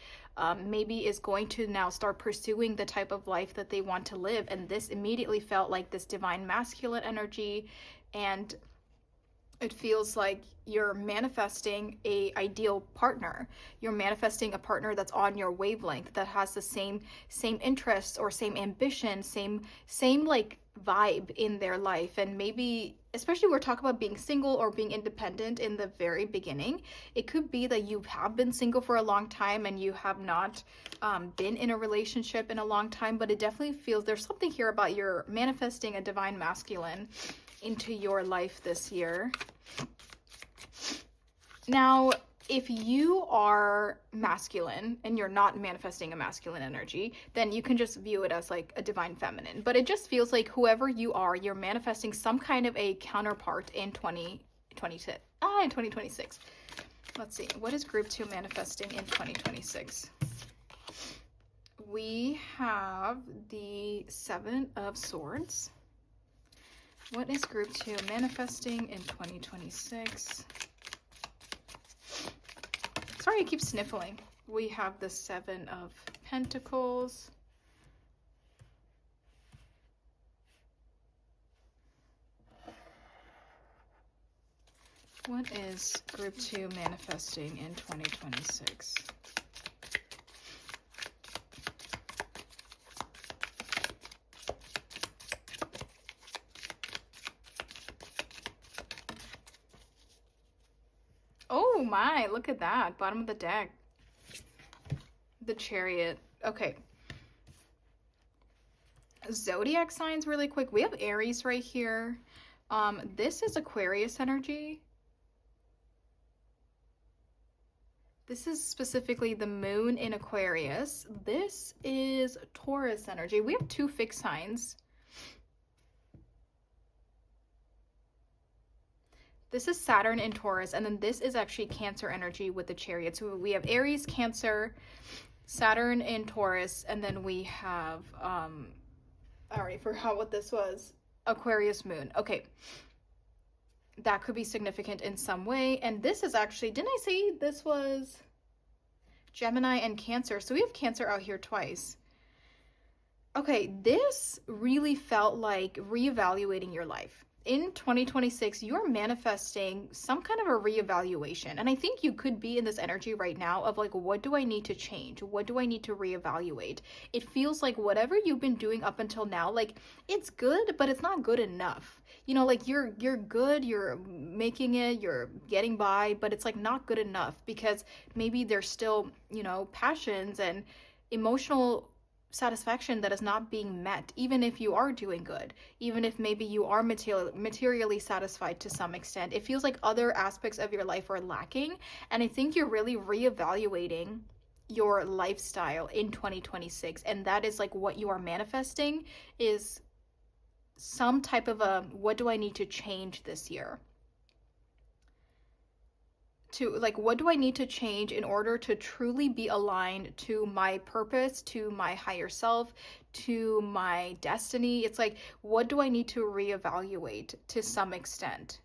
maybe is going to now start pursuing the type of life that they want to live. And this immediately felt like this divine masculine energy, and it feels like you're manifesting a ideal partner. You're manifesting a partner that's on your wavelength, that has the same interests or same ambition, same like vibe in their life. And maybe, especially we're talking about being single or being independent in the very beginning, it could be that you have been single for a long time and you have not been in a relationship in a long time, but it definitely feels there's something here about you're manifesting a divine masculine into your life this year. Now, if you are masculine and you're not manifesting a masculine energy, then you can just view it as like a divine feminine. But it just feels like whoever you are, you're manifesting some kind of a counterpart in 2026. Let's see. What is group 2 manifesting in 2026? We have the 7 of Swords. What is group 2 manifesting in 2026? Sorry, I keep sniffling. We have the 7 of Pentacles. What is group 2 manifesting in 2026? Oh my, look at that. Bottom of the deck. The Chariot. Okay. Zodiac signs really quick. We have Aries right here. This is Aquarius energy. This is specifically the moon in Aquarius. This is Taurus energy. We have 2 fixed signs. This is Saturn in Taurus, and then this is actually Cancer energy with the Chariot. So we have Aries, Cancer, Saturn in Taurus, and then we have, I already forgot what this was, Aquarius moon. Okay. That could be significant in some way. And this is actually, didn't I say this was Gemini and Cancer? So we have Cancer out here twice. Okay, this really felt like reevaluating your life. in 2026, you're manifesting some kind of a reevaluation. And I think you could be in this energy right now of like, what do I need to change? What do I need to reevaluate? It feels like whatever you've been doing up until now, like it's good, but it's not good enough. Like you're good, you're making it, you're getting by, but it's like not good enough because maybe there's still, passions and emotional satisfaction that is not being met, even if you are doing good, even if maybe you are materially satisfied to some extent. It feels like other aspects of your life are lacking. And I think you're really reevaluating your lifestyle in 2026. And that is like what you are manifesting is some type of a what do I need to change this year? To like, what do I need to change in order to truly be aligned to my purpose, to my higher self, to my destiny? It's like, what do I need to reevaluate to some extent?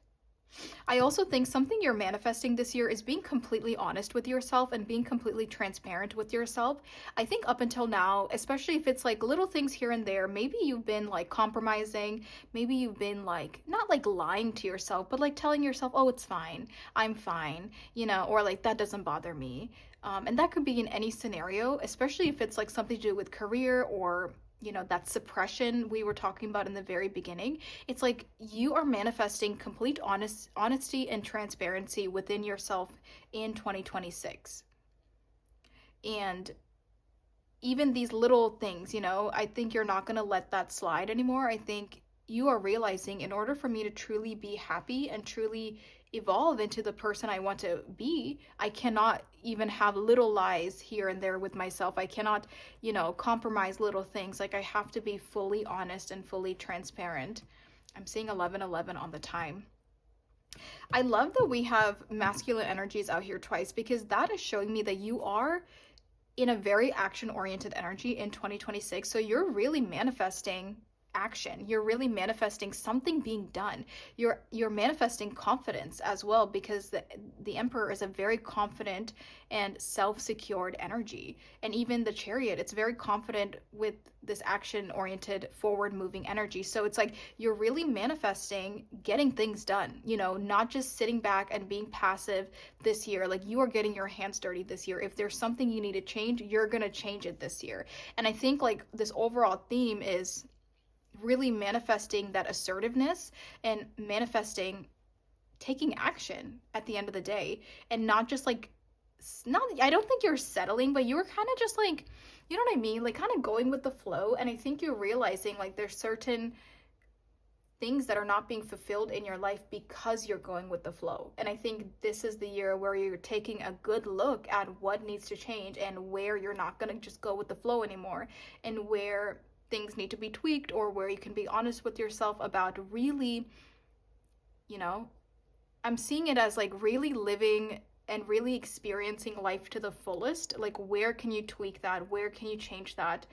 I also think something you're manifesting this year is being completely honest with yourself and being completely transparent with yourself. I think up until now, especially if it's like little things here and there, maybe you've been like compromising, maybe you've been like not like lying to yourself, but like telling yourself, oh, it's fine, I'm fine, or like that doesn't bother me. And that could be in any scenario, especially if it's like something to do with career or that suppression we were talking about in the very beginning. It's like you are manifesting complete honesty and transparency within yourself in 2026. And even these little things, I think you're not going to let that slide anymore. I think you are realizing in order for me to truly be happy and truly evolve into the person I want to be, I cannot even have little lies here and there with myself. I cannot, compromise little things. Like I have to be fully honest and fully transparent. I'm seeing 1111 on the time. I love that we have masculine energies out here twice because that is showing me that you are in a very action oriented energy in 2026. So you're really manifesting action. You're really manifesting something being done. You're manifesting confidence as well because the Emperor is a very confident and self-secured energy. And even the Chariot, it's very confident with this action oriented forward moving energy. So it's like you're really manifesting getting things done, not just sitting back and being passive this year. Like you are getting your hands dirty this year. If there's something you need to change, you're going to change it this year. And I think like this overall theme is really manifesting that assertiveness and manifesting taking action at the end of the day, and not just like not I don't think you're settling, but you were kind of just like, you know what I mean, like kind of going with the flow. And I think you're realizing like there's certain things that are not being fulfilled in your life because you're going with the flow. And I think this is the year where you're taking a good look at what needs to change and where you're not going to just go with the flow anymore, and where things need to be tweaked, or where you can be honest with yourself about really, I'm seeing it as like really living and really experiencing life to the fullest. Like, where can you tweak that? Where can you change that?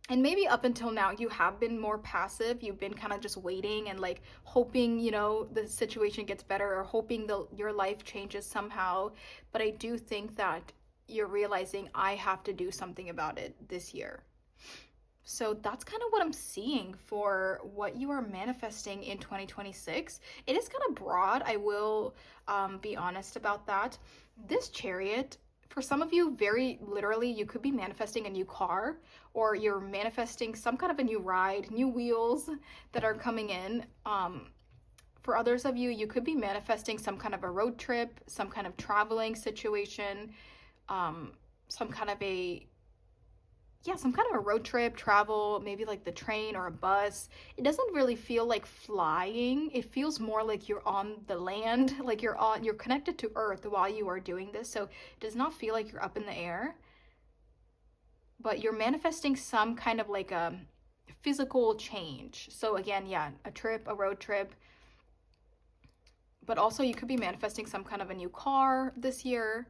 And maybe up until now, you have been more passive. You've been kind of just waiting and like hoping, the situation gets better, or hoping your life changes somehow. But I do think that you're realizing I have to do something about it this year. So that's kind of what I'm seeing for what you are manifesting in 2026. It is kind of broad. I will be honest about that. This Chariot, for some of you, very literally, you could be manifesting a new car, or you're manifesting some kind of a new ride, new wheels that are coming in. For others of you, you could be manifesting some kind of a road trip, some kind of traveling situation, some kind of a road trip, travel, maybe like the train or a bus. It doesn't really feel like flying. It feels more like you're on the land, like you're connected to earth while you are doing this. So it does not feel like you're up in the air, but you're manifesting some kind of like a physical change. So again, yeah, a trip, a road trip, but also you could be manifesting some kind of a new car this year.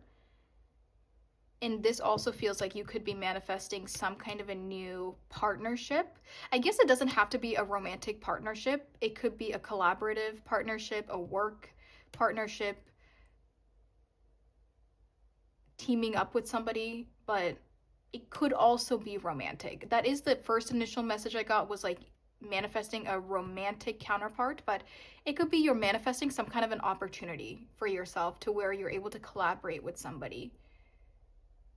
And this also feels like you could be manifesting some kind of a new partnership. I guess it doesn't have to be a romantic partnership. It could be a collaborative partnership, a work partnership, teaming up with somebody, but it could also be romantic. That is the first initial message I got, was like manifesting a romantic counterpart, but it could be you're manifesting some kind of an opportunity for yourself to where you're able to collaborate with somebody.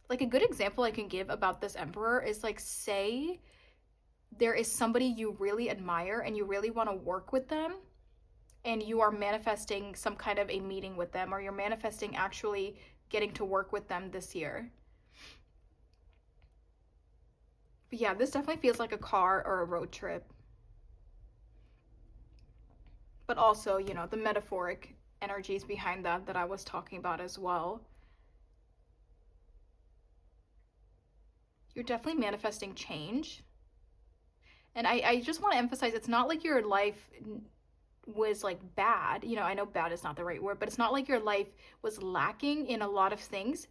Like a good example I can give about this emperor is like, say there is somebody you really admire and you really want to work with them, and you are manifesting some kind of a meeting with them, or you're manifesting actually getting to work with them this year. But yeah, this definitely feels like a car or a road trip. But also, you know, the metaphoric energies behind that I was talking about as well. You're definitely manifesting change. And I just want to emphasize, it's not like your life was like bad. You know, I know bad is not the right word, but it's not like your life was lacking in a lot of things.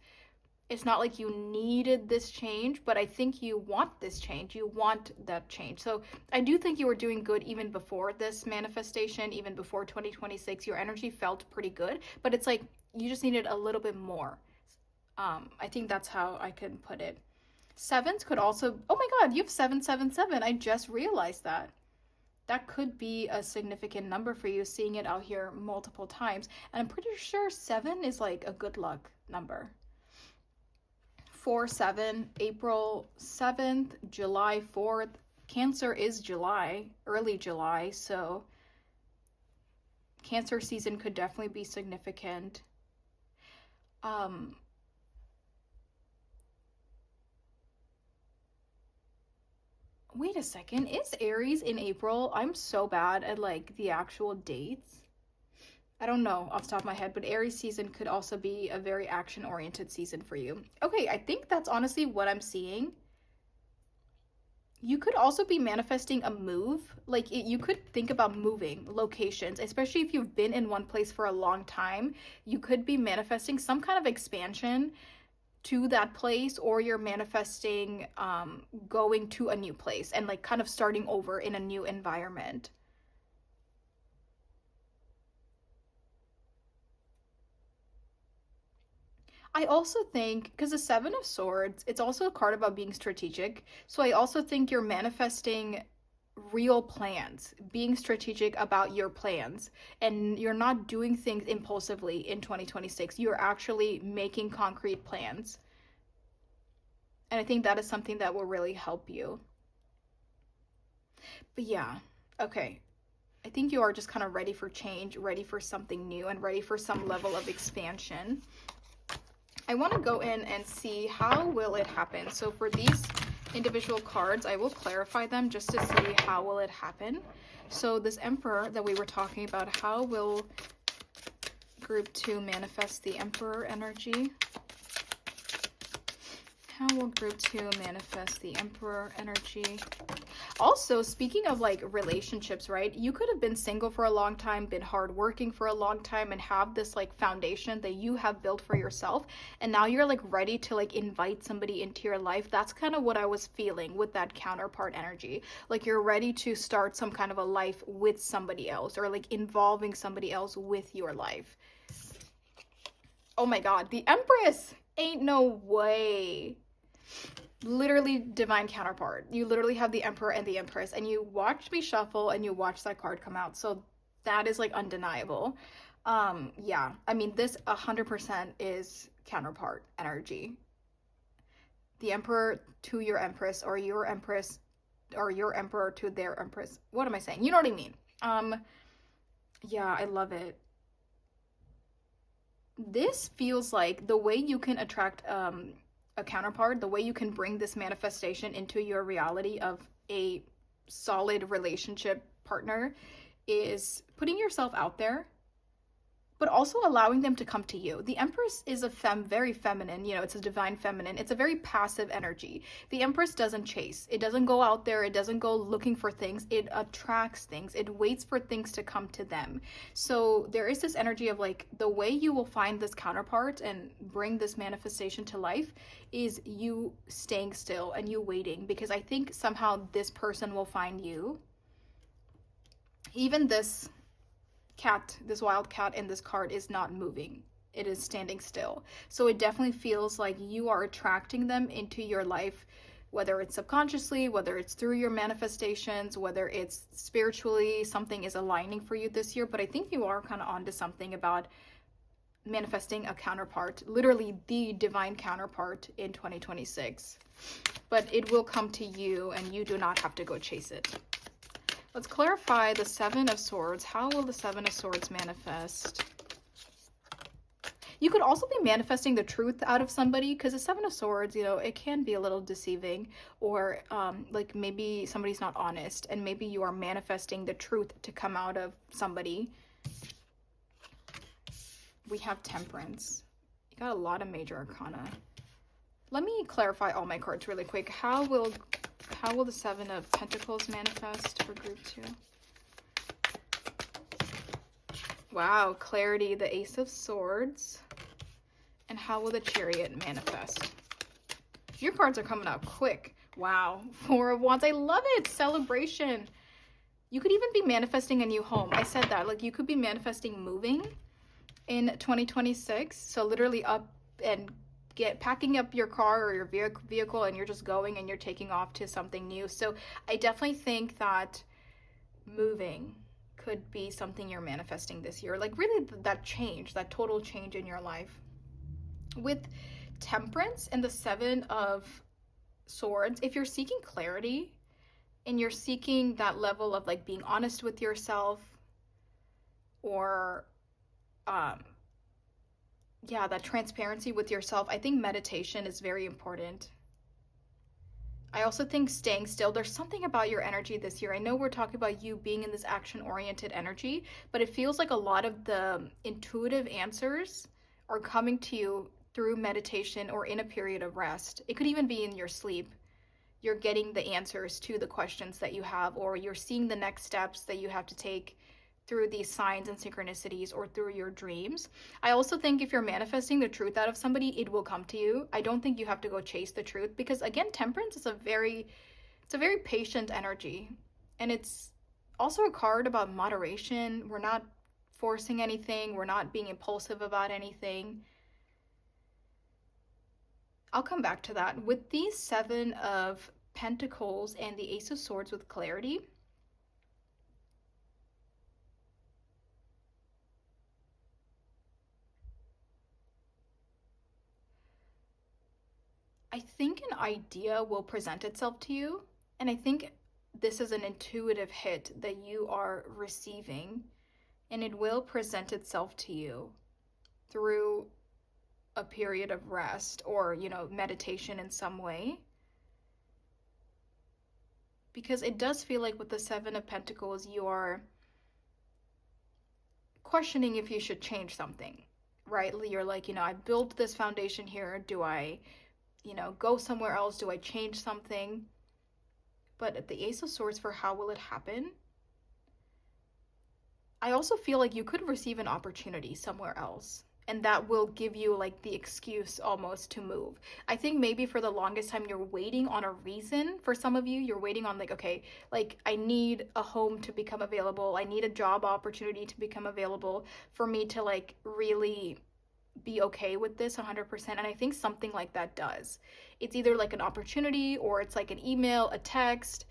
It's not like you needed this change, but I think you want this change. You want that change. So I do think you were doing good even before this manifestation, even before 2026. Your energy felt pretty good, but it's like you just needed a little bit more. I think that's how I can put it. Sevens could also, oh my God, you have 777. I just realized that. That could be a significant number for you, seeing it out here multiple times. And I'm pretty sure 7 is like a good luck number. 4-7, April 7th, July 4th. Cancer is July, early July, so Cancer season could definitely be significant. Wait a second, is Aries in April? I'm so bad at like the actual dates. I don't know off the top of my head, but Aries season could also be a very action-oriented season for you. Okay, I think that's honestly what I'm seeing. You could also be manifesting a move. Like you could think about moving locations, especially if you've been in one place for a long time. You could be manifesting some kind of expansion to that place, or you're manifesting going to a new place and like kind of starting over in a new environment. I also think, because the Seven of Swords, it's also a card about being strategic. So I also think you're manifesting real plans, being strategic about your plans, and you're not doing things impulsively in 2026. You're actually making concrete plans. And I think that is something that will really help you. But yeah, okay. I think you are just kind of ready for change, ready for something new, and ready for some level of expansion. I want to go in and see how will it happen. So for these individual cards, I will clarify them just to see how will it happen. So this Emperor that we were talking about, how will group 2 manifest the Emperor energy? How will group 2 manifest the Emperor energy? Also, speaking of like relationships, right? You could have been single for a long time, been hardworking for a long time, and have this like foundation that you have built for yourself. And now you're like ready to like invite somebody into your life. That's kind of what I was feeling with that counterpart energy. Like you're ready to start some kind of a life with somebody else, or like involving somebody else with your life. Oh my God, the Empress! Ain't no way. Literally divine counterpart. You literally have the Emperor and the Empress, and you watched me shuffle and you watched that card come out, so that is like undeniable. Yeah, I mean, this 100% is counterpart energy. The Emperor to your Empress, or your Empress or your Emperor to their Empress. What am I saying? You know what I mean. Yeah, I love it. This feels like the way you can attract a counterpart, the way you can bring this manifestation into your reality of a solid relationship partner, is putting yourself out there, but also allowing them to come to you. The Empress is a very feminine, you know, it's a divine feminine. It's a very passive energy. The Empress doesn't chase. It doesn't go out there. It doesn't go looking for things. It attracts things. It waits for things to come to them. So there is this energy of like, the way you will find this counterpart and bring this manifestation to life is you staying still and you waiting, because I think somehow this person will find you. Even this cat, this wild cat in this card is not moving. It is standing still. So it definitely feels like you are attracting them into your life whether it's subconsciously, whether it's through your manifestations, whether it's spiritually, something is aligning for you this year. But I think you are kind of onto something about manifesting a counterpart, literally the divine counterpart in 2026. But it will come to you and you do not have to go chase it. Let's clarify the Seven of Swords. How will the Seven of Swords manifest? You could also be manifesting the truth out of somebody, because the Seven of Swords, you know, it can be a little deceiving, or like maybe somebody's not honest, and maybe you are manifesting the truth to come out of somebody. We have Temperance. You got a lot of major arcana. Let me clarify all my cards really quick. How will the Seven of Pentacles manifest for group 2? Wow, Clarity, the Ace of Swords. And how will the Chariot manifest? Your cards are coming out quick. Wow, Four of Wands. I love it. Celebration. You could even be manifesting a new home. I said that. Like, you could be manifesting moving in 2026. So literally up and packing up your car or your vehicle, and you're just going and you're taking off to something new. So I definitely think that moving could be something you're manifesting this year. Like, really that change, that total change in your life. With Temperance and the Seven of Swords, if you're seeking clarity and you're seeking that level of like being honest with yourself, or yeah, that transparency with yourself, I think meditation is very important. I also think staying still. There's something about your energy this year. I know we're talking about you being in this action-oriented energy, but it feels like a lot of the intuitive answers are coming to you through meditation or in a period of rest. It could even be in your sleep. You're getting the answers to the questions that you have, or you're seeing the next steps that you have to take through these signs and synchronicities or through your dreams. I also think if you're manifesting the truth out of somebody, it will come to you. I don't think you have to go chase the truth, because again, Temperance is a very patient energy. And it's also a card about moderation. We're not forcing anything. We're not being impulsive about anything. I'll come back to that. With these Seven of Pentacles and the Ace of Swords with Clarity, I think an idea will present itself to you, and I think this is an intuitive hit that you are receiving, and it will present itself to you through a period of rest or, you know, meditation in some way. Because it does feel like with the Seven of Pentacles, you are questioning if you should change something, right? You're like, you know, I built this foundation here. Do I, you know, go somewhere else? Do I change something? But at the Ace of Swords, for how will it happen? I also feel like you could receive an opportunity somewhere else, and that will give you like the excuse almost to move. I think maybe for the longest time you're waiting on a reason. For some of you, you're waiting on like, okay, like I need a home to become available. I need a job opportunity to become available for me to like really be okay with this 100%. And I think something like that does. It's either like an opportunity, or it's like an email, a text,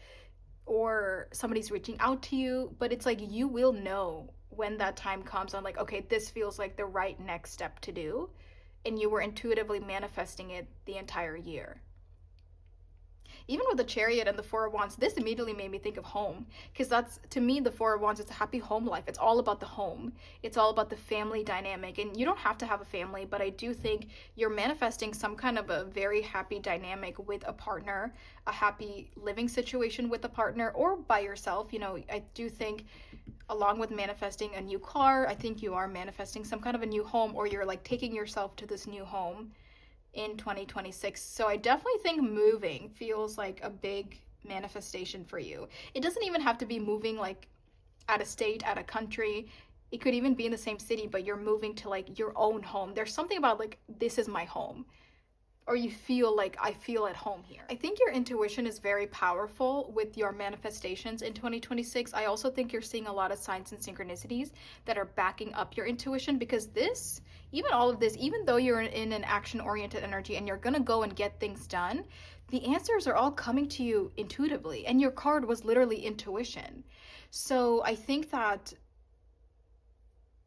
or somebody's reaching out to you, but it's like you will know when that time comes on like, okay, this feels like the right next step to do, and you were intuitively manifesting it the entire year. Even with the Chariot and the Four of Wands, this immediately made me think of home, because that's, to me, the Four of Wands is a happy home life. It's all about the home. It's all about the family dynamic, and you don't have to have a family, but I do think you're manifesting some kind of a very happy dynamic with a partner, a happy living situation with a partner, or by yourself. You know, I do think along with manifesting a new car, I think you are manifesting some kind of a new home, or you're like taking yourself to this new home in 2026. So I definitely think moving feels like a big manifestation for you. It doesn't even have to be moving like at a state, at a country. It could even be in the same city, but you're moving to like your own home. There's something about like, this is my home. or you feel like I feel at home here. I think your intuition is very powerful with your manifestations in 2026. I also think you're seeing a lot of signs and synchronicities that are backing up your intuition, because this, even all of this, even though you're in an action-oriented energy and you're gonna go and get things done, the answers are all coming to you intuitively, and your card was literally intuition. So I think that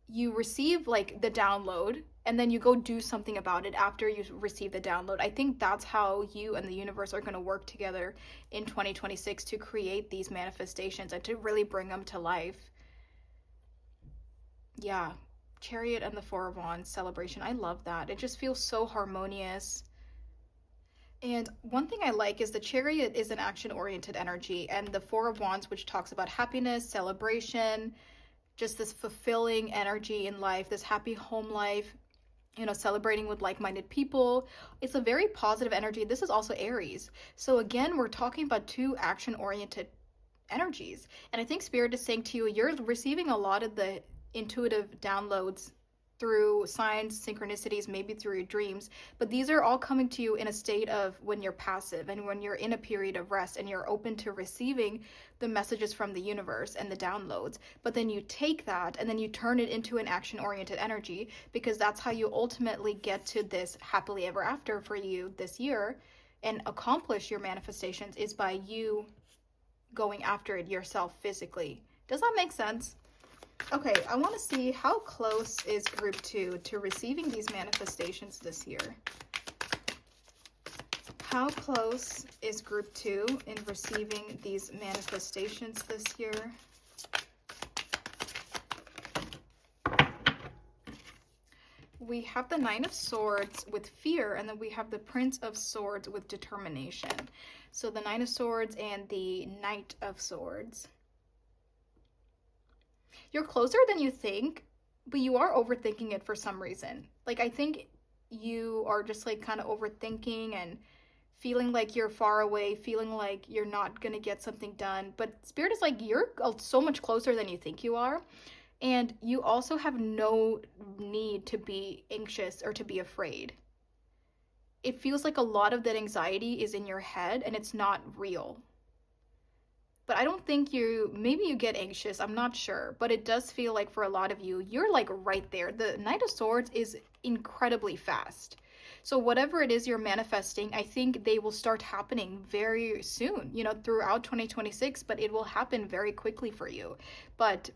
you receive like the download and then you go do something about it after you receive the download. I think that's how you and the universe are going to work together in 2026 to create these manifestations and to really bring them to life. Yeah, Chariot and the Four of Wands celebration. I love that. It just feels so harmonious. And one thing I like is the Chariot is an action-oriented energy, and the Four of Wands, which talks about happiness, celebration, just this fulfilling energy in life, this happy home life, celebrating with like-minded people. It's a very positive energy. This is also Aries. So again, we're talking about two action-oriented energies. And I think Spirit is saying to you, you're receiving a lot of the intuitive downloads through signs, synchronicities, maybe through your dreams, but these are all coming to you in a state of when you're passive and when you're in a period of rest and you're open to receiving the messages from the universe and the downloads. But then you take that and then you turn it into an action-oriented energy, because that's how you ultimately get to this happily ever after for you this year and accomplish your manifestations, is by you going after it yourself physically. Does that make sense? Okay, I want to see how close is group 2 to receiving these manifestations this year. How close is group 2 in receiving these manifestations this year? We have the Nine of Swords with fear, and then we have the Prince of Swords with determination. So the Nine of Swords and the Knight of Swords. You're closer than you think, but you are overthinking it for some reason. Like, I think you are just like kind of overthinking and feeling like you're far away, feeling like you're not going to get something done. But Spirit is like, you're so much closer than you think you are. And you also have no need to be anxious or to be afraid. It feels like a lot of that anxiety is in your head and it's not real. But I don't think maybe you get anxious, I'm not sure, but it does feel like for a lot of you, you're like right there. The Knight of Swords is incredibly fast. So whatever it is you're manifesting, I think they will start happening very soon, throughout 2026, but it will happen very quickly for you. But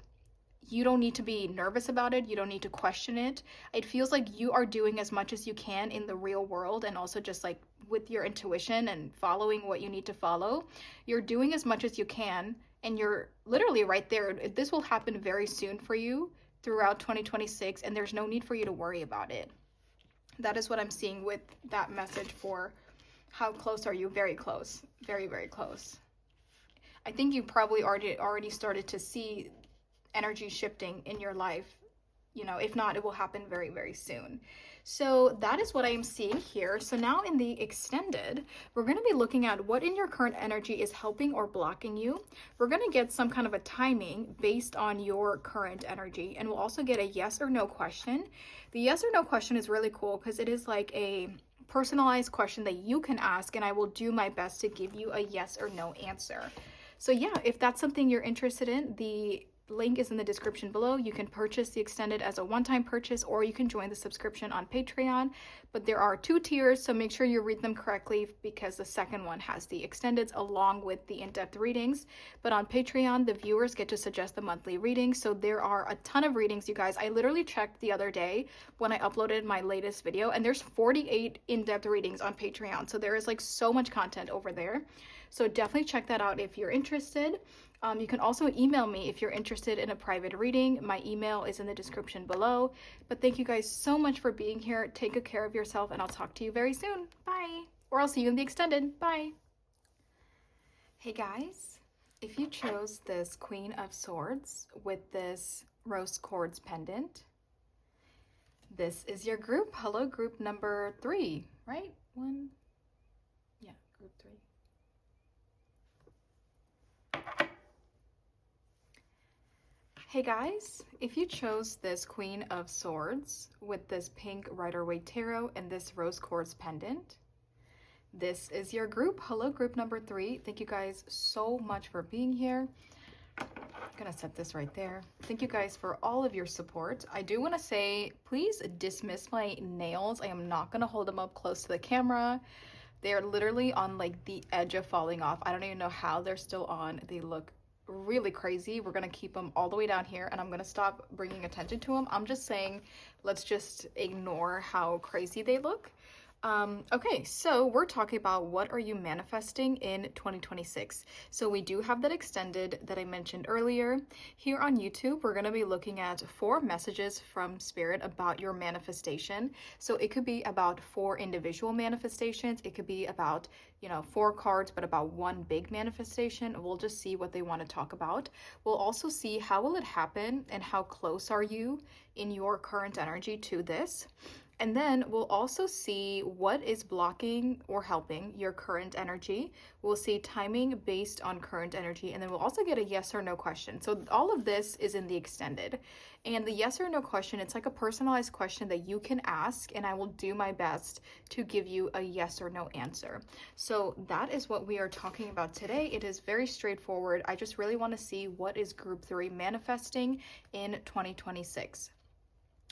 you don't need to be nervous about it. You don't need to question it. It feels like you are doing as much as you can in the real world, and also just like with your intuition and following what you need to follow. You're doing as much as you can, and you're literally right there. This will happen very soon for you throughout 2026, and there's no need for you to worry about it. That is what I'm seeing with that message for how close are you? Very close. Very, very close. I think you probably already started to see energy shifting in your life. If not, it will happen very, very soon. So that is what I am seeing here. So now in the extended, we're going to be looking at what in your current energy is helping or blocking you. We're going to get some kind of a timing based on your current energy, and we'll also get a yes or no question. The yes or no question is really cool because it is like a personalized question that you can ask, and I will do my best to give you a yes or no answer. So yeah, if that's something you're interested in, the link is in the description below. You can purchase the extended as a one-time purchase, or you can join the subscription on Patreon. But there are 2 tiers, so make sure you read them correctly, because the second one has the extendeds along with the in-depth readings. But on Patreon, the viewers get to suggest the monthly readings. So there are a ton of readings, you guys. I literally checked the other day when I uploaded my latest video, and there's 48 in-depth readings on Patreon. So there is like so much content over there. So definitely check that out if you're interested. You can also email me if you're interested in a private reading. My email is in the description below. But thank you guys so much for being here. Take good care of yourself, and I'll talk to you very soon. Bye. Or I'll see you in the extended. Bye. Hey guys, if you chose this Queen of Swords with this rose quartz pendant, this is your group. Hello, group number 3, right? 1. Yeah, group 3. Hey guys, if you chose this Queen of Swords with this pink Rider-Waite tarot and this rose quartz pendant, this is your group. Hello, group number 3. Thank you guys so much for being here. I'm gonna set this right there. Thank you guys for all of your support. I do want to say, please dismiss my nails. I am not gonna hold them up close to the camera. They're literally on like the edge of falling off. I don't even know how they're still on. They look really crazy. We're gonna keep them all the way down here, and I'm gonna stop bringing attention to them. I'm just saying, let's just ignore how crazy they look. Okay, so we're talking about what are you manifesting in 2026. So we do have that extended that I mentioned earlier. Here on YouTube, we're going to be looking at 4 messages from Spirit about your manifestation. So it could be about 4 individual manifestations. It could be about, 4 cards, but about one big manifestation. We'll just see what they want to talk about. We'll also see how will it happen and how close are you in your current energy to this. And then we'll also see what is blocking or helping your current energy. We'll see timing based on current energy, and then we'll also get a yes or no question. So all of this is in the extended. And the yes or no question, it's like a personalized question that you can ask, and I will do my best to give you a yes or no answer. So that is what we are talking about today. It is very straightforward. I just really want to see what is group 3 manifesting in 2026.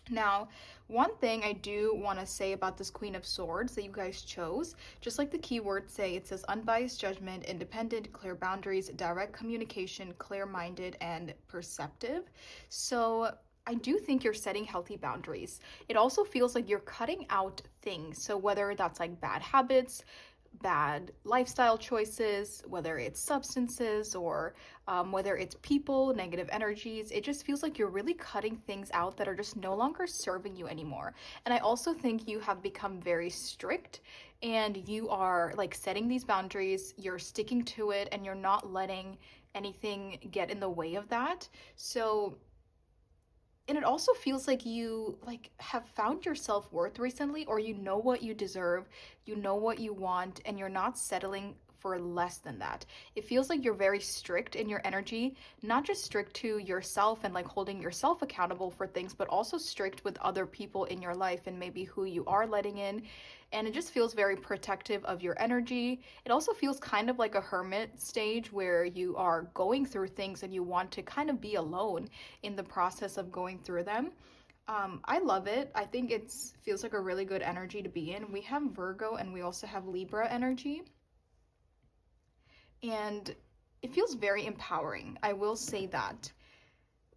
Now, one thing I do want to say about this Queen of Swords that you guys chose, just like the keywords say, it says unbiased judgment, independent, clear boundaries, direct communication, clear-minded, and perceptive. So I do think you're setting healthy boundaries. It also feels like you're cutting out things. So whether that's like bad habits, bad lifestyle choices, whether it's substances or whether it's people, negative energies, it just feels like you're really cutting things out that are just no longer serving you anymore. And I also think you have become very strict, and you are like setting these boundaries, you're sticking to it, and you're not letting anything get in the way of that. So and it also feels like you have found your self-worth recently, or you know what you deserve, you know what you want, and you're not settling for less than that. It feels like you're very strict in your energy, not just strict to yourself and like holding yourself accountable for things, but also strict with other people in your life and maybe who you are letting in. And it just feels very protective of your energy. It also feels kind of like a hermit stage where you are going through things and you want to kind of be alone in the process of going through them. I love it. I think it feels like a really good energy to be in. We have Virgo and we also have Libra energy. And it feels very empowering. I will say that.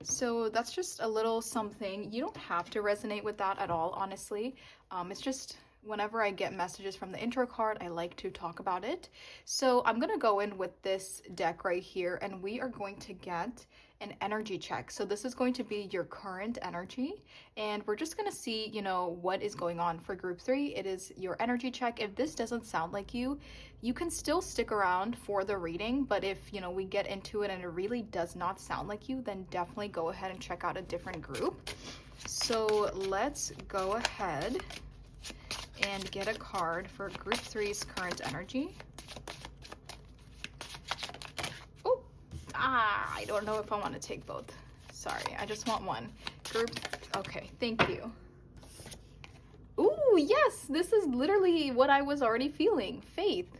So that's just a little something. You don't have to resonate with that at all, honestly. It's just whenever I get messages from the intro card, I like to talk about it. So I'm going to go in with this deck right here, and we are going to get an energy check. So this is going to be your current energy, and we're just going to see, what is going on for group 3. It is your energy check. If this doesn't sound like you, you can still stick around for the reading, but if, we get into it and it really does not sound like you, then definitely go ahead and check out a different group. So let's go ahead and get a card for group 3's current energy. Oh, I don't know if I want to take both. Sorry, I just want one. Okay, thank you. Ooh, yes, this is literally what I was already feeling. Faith.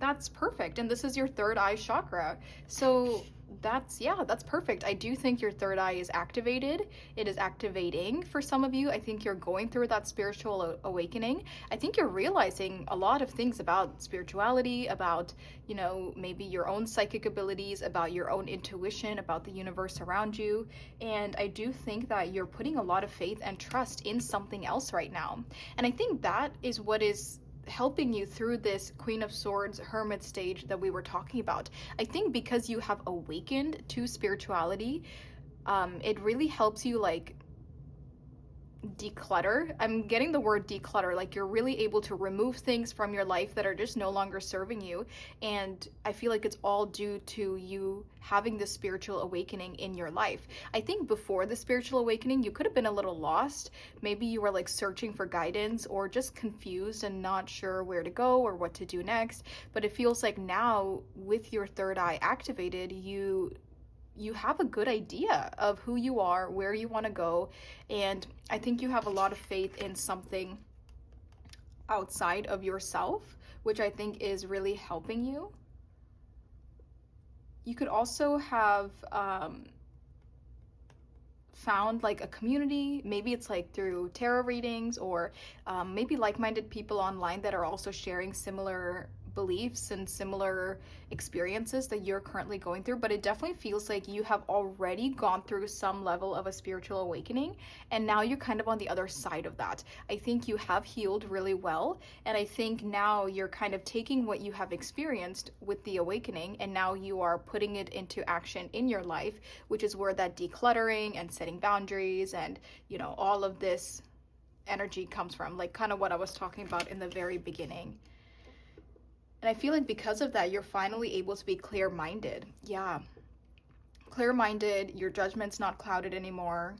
That's perfect. And this is your third eye chakra. So that's perfect. I do think your third eye is activated. It is activating for some of you. I think you're going through that spiritual awakening. I think you're realizing a lot of things about spirituality, about, maybe your own psychic abilities, about your own intuition, about the universe around you. And I do think that you're putting a lot of faith and trust in something else right now. And I think that is what is helping you through this Queen of Swords hermit stage that we were talking about. I think because you have awakened to spirituality, it really helps you declutter. I'm getting the word declutter, like you're really able to remove things from your life that are just no longer serving you. And I feel like it's all due to you having this spiritual awakening in your life. I think before the spiritual awakening, you could have been a little lost. Maybe you were searching for guidance or just confused and not sure where to go or what to do next. But it feels like now with your third eye activated, you have a good idea of who you are, where you want to go, and I think you have a lot of faith in something outside of yourself, which I think is really helping you. You could also have found like a community. Maybe it's like through tarot readings, or maybe like-minded people online that are also sharing similar beliefs and similar experiences that you're currently going through. But it definitely feels like you have already gone through some level of a spiritual awakening, and now you're kind of on the other side of that. I think you have healed really well, and I think now you're kind of taking what you have experienced with the awakening, and now you are putting it into action in your life, which is where that decluttering and setting boundaries and, you know, all of this energy comes from, like kind of what I was talking about in the very beginning. And I feel like because of that, you're finally able to be clear-minded. Yeah, clear-minded, your judgment's not clouded anymore.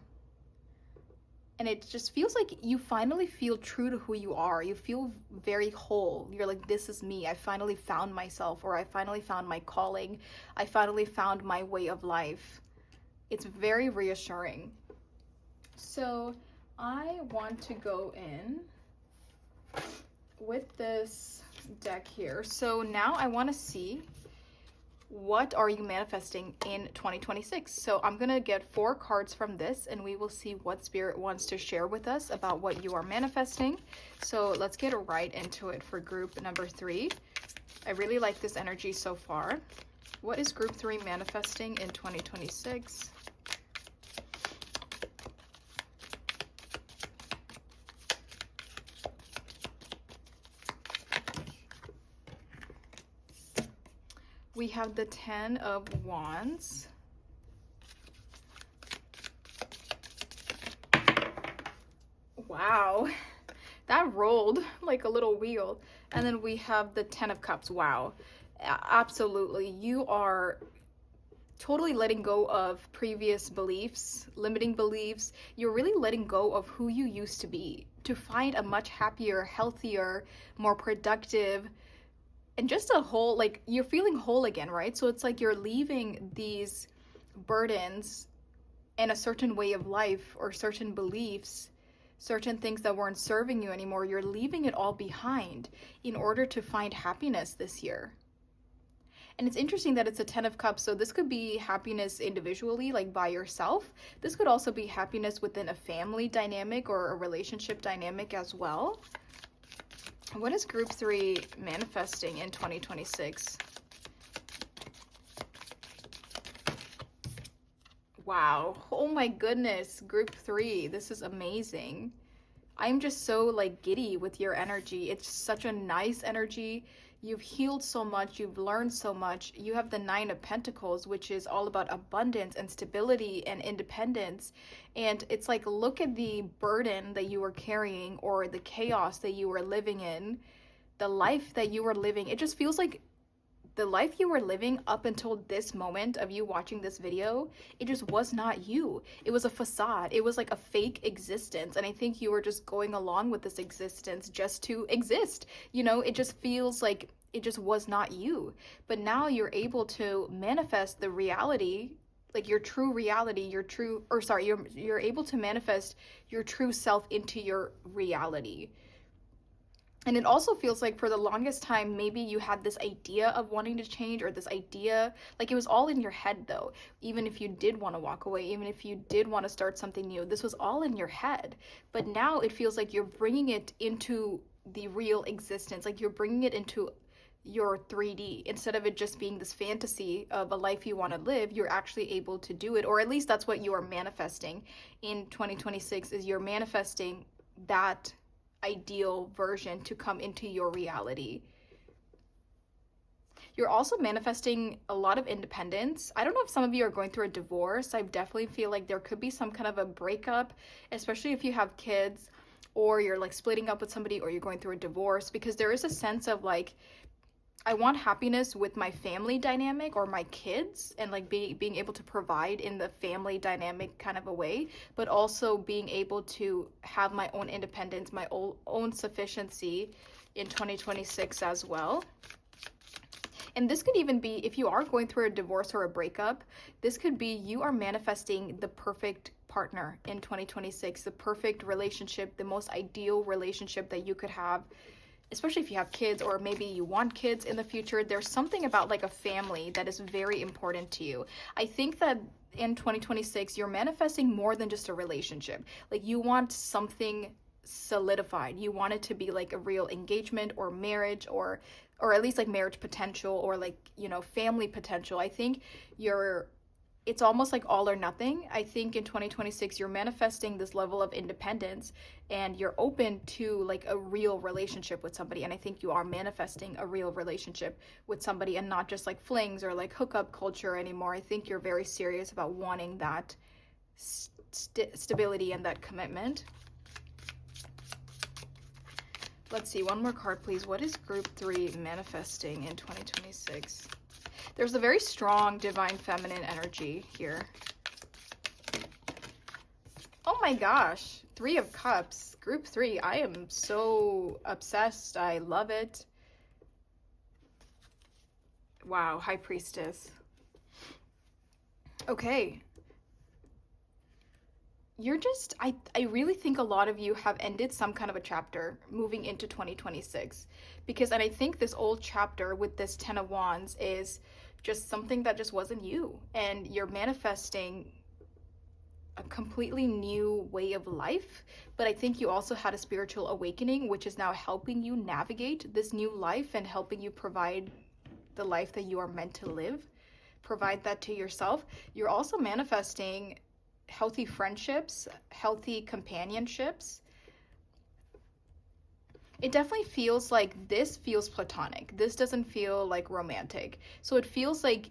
And it just feels like you finally feel true to who you are. You feel very whole. You're like, this is me. I finally found myself, or I finally found my calling. I finally found my way of life. It's very reassuring. So I want to go in with this deck here. So now I want to see, what are you manifesting in 2026? So I'm gonna get 4 cards from this, and we will see what Spirit wants to share with us about what you are manifesting. So let's get right into it for group number 3. I really like this energy so far. What is group 3 manifesting in 2026? We have the 10 of Wands. Wow, that rolled like a little wheel. And then we have the 10 of Cups. Wow, absolutely. You are totally letting go of previous beliefs, limiting beliefs. You're really letting go of who you used to be to find a much happier, healthier, more productive, and just a whole, like, you're feeling whole again, right? So it's like you're leaving these burdens and a certain way of life, or certain beliefs, certain things that weren't serving you anymore. You're leaving it all behind in order to find happiness this year. And it's interesting that it's a 10 of Cups. So this could be happiness individually, like by yourself. This could also be happiness within a family dynamic or a relationship dynamic as well. What is group 3 manifesting in 2026? Wow. Oh my goodness. Group 3. This is amazing. I'm just so like giddy with your energy. It's such a nice energy. You've healed so much. You've learned so much. You have the 9 of Pentacles, which is all about abundance and stability and independence. And it's like, look at the burden that you were carrying, or the chaos that you were living in, the life that you were living. It just feels like the life you were living up until this moment of you watching this video, it just was not you. It was a facade. It was like a fake existence. And I think you were just going along with this existence just to exist. You know, it just feels like it just was not you. But now you're able to manifest the reality, like your true reality, you're able to manifest your true self into your reality. And it also feels like for the longest time, maybe you had this idea of wanting to change, or this idea, like it was all in your head though. Even if you did want to walk away, even if you did want to start something new, this was all in your head. But now it feels like you're bringing it into the real existence, like you're bringing it into your 3D. Instead of it just being this fantasy of a life you want to live, you're actually able to do it. Or at least that's what you are manifesting in 2026, is you're manifesting that ideal version to come into your reality. You're also manifesting a lot of independence. I don't know if some of you are going through a divorce. I definitely feel like there could be some kind of a breakup, especially if you have kids, or you're like splitting up with somebody, or you're going through a divorce, because there is a sense of like, I want happiness with my family dynamic or my kids, and like being able to provide in the family dynamic kind of a way, but also being able to have my own independence, my own sufficiency in 2026 as well. And this could even be, if you are going through a divorce or a breakup, this could be you are manifesting the perfect partner in 2026, the perfect relationship, the most ideal relationship that you could have. especially if you have kids or maybe you want kids in the future, there's something about like a family that is very important to you. I think that in 2026, you're manifesting more than just a relationship. Like you want something solidified. You want it to be like a real engagement or marriage, or at least like marriage potential, or like, you know, family potential. I think you're it's almost like all or nothing. I think in 2026 you're manifesting this level of independence and you're open to like a real relationship with somebody, and I think you are manifesting a real relationship with somebody and not just like flings or like hookup culture anymore. I think you're very serious about wanting that stability and that commitment. Let's see, one more card please. What is group 3 manifesting in 2026? There's a very strong divine feminine energy here. Oh my gosh, 3 of Cups, group 3. I am so obsessed. I love it. Wow, High Priestess. Okay. You're just, I really think a lot of you have ended some kind of a chapter moving into 2026. Because, and I think this old chapter with this 10 of Wands is just something that just wasn't you, and you're manifesting a completely new way of life. But I think you also had a spiritual awakening, which is now helping you navigate this new life and helping you provide the life that you are meant to live. Provide that to yourself. You're also manifesting healthy friendships, healthy companionships. It definitely feels like this feels platonic. This doesn't feel like romantic. So it feels like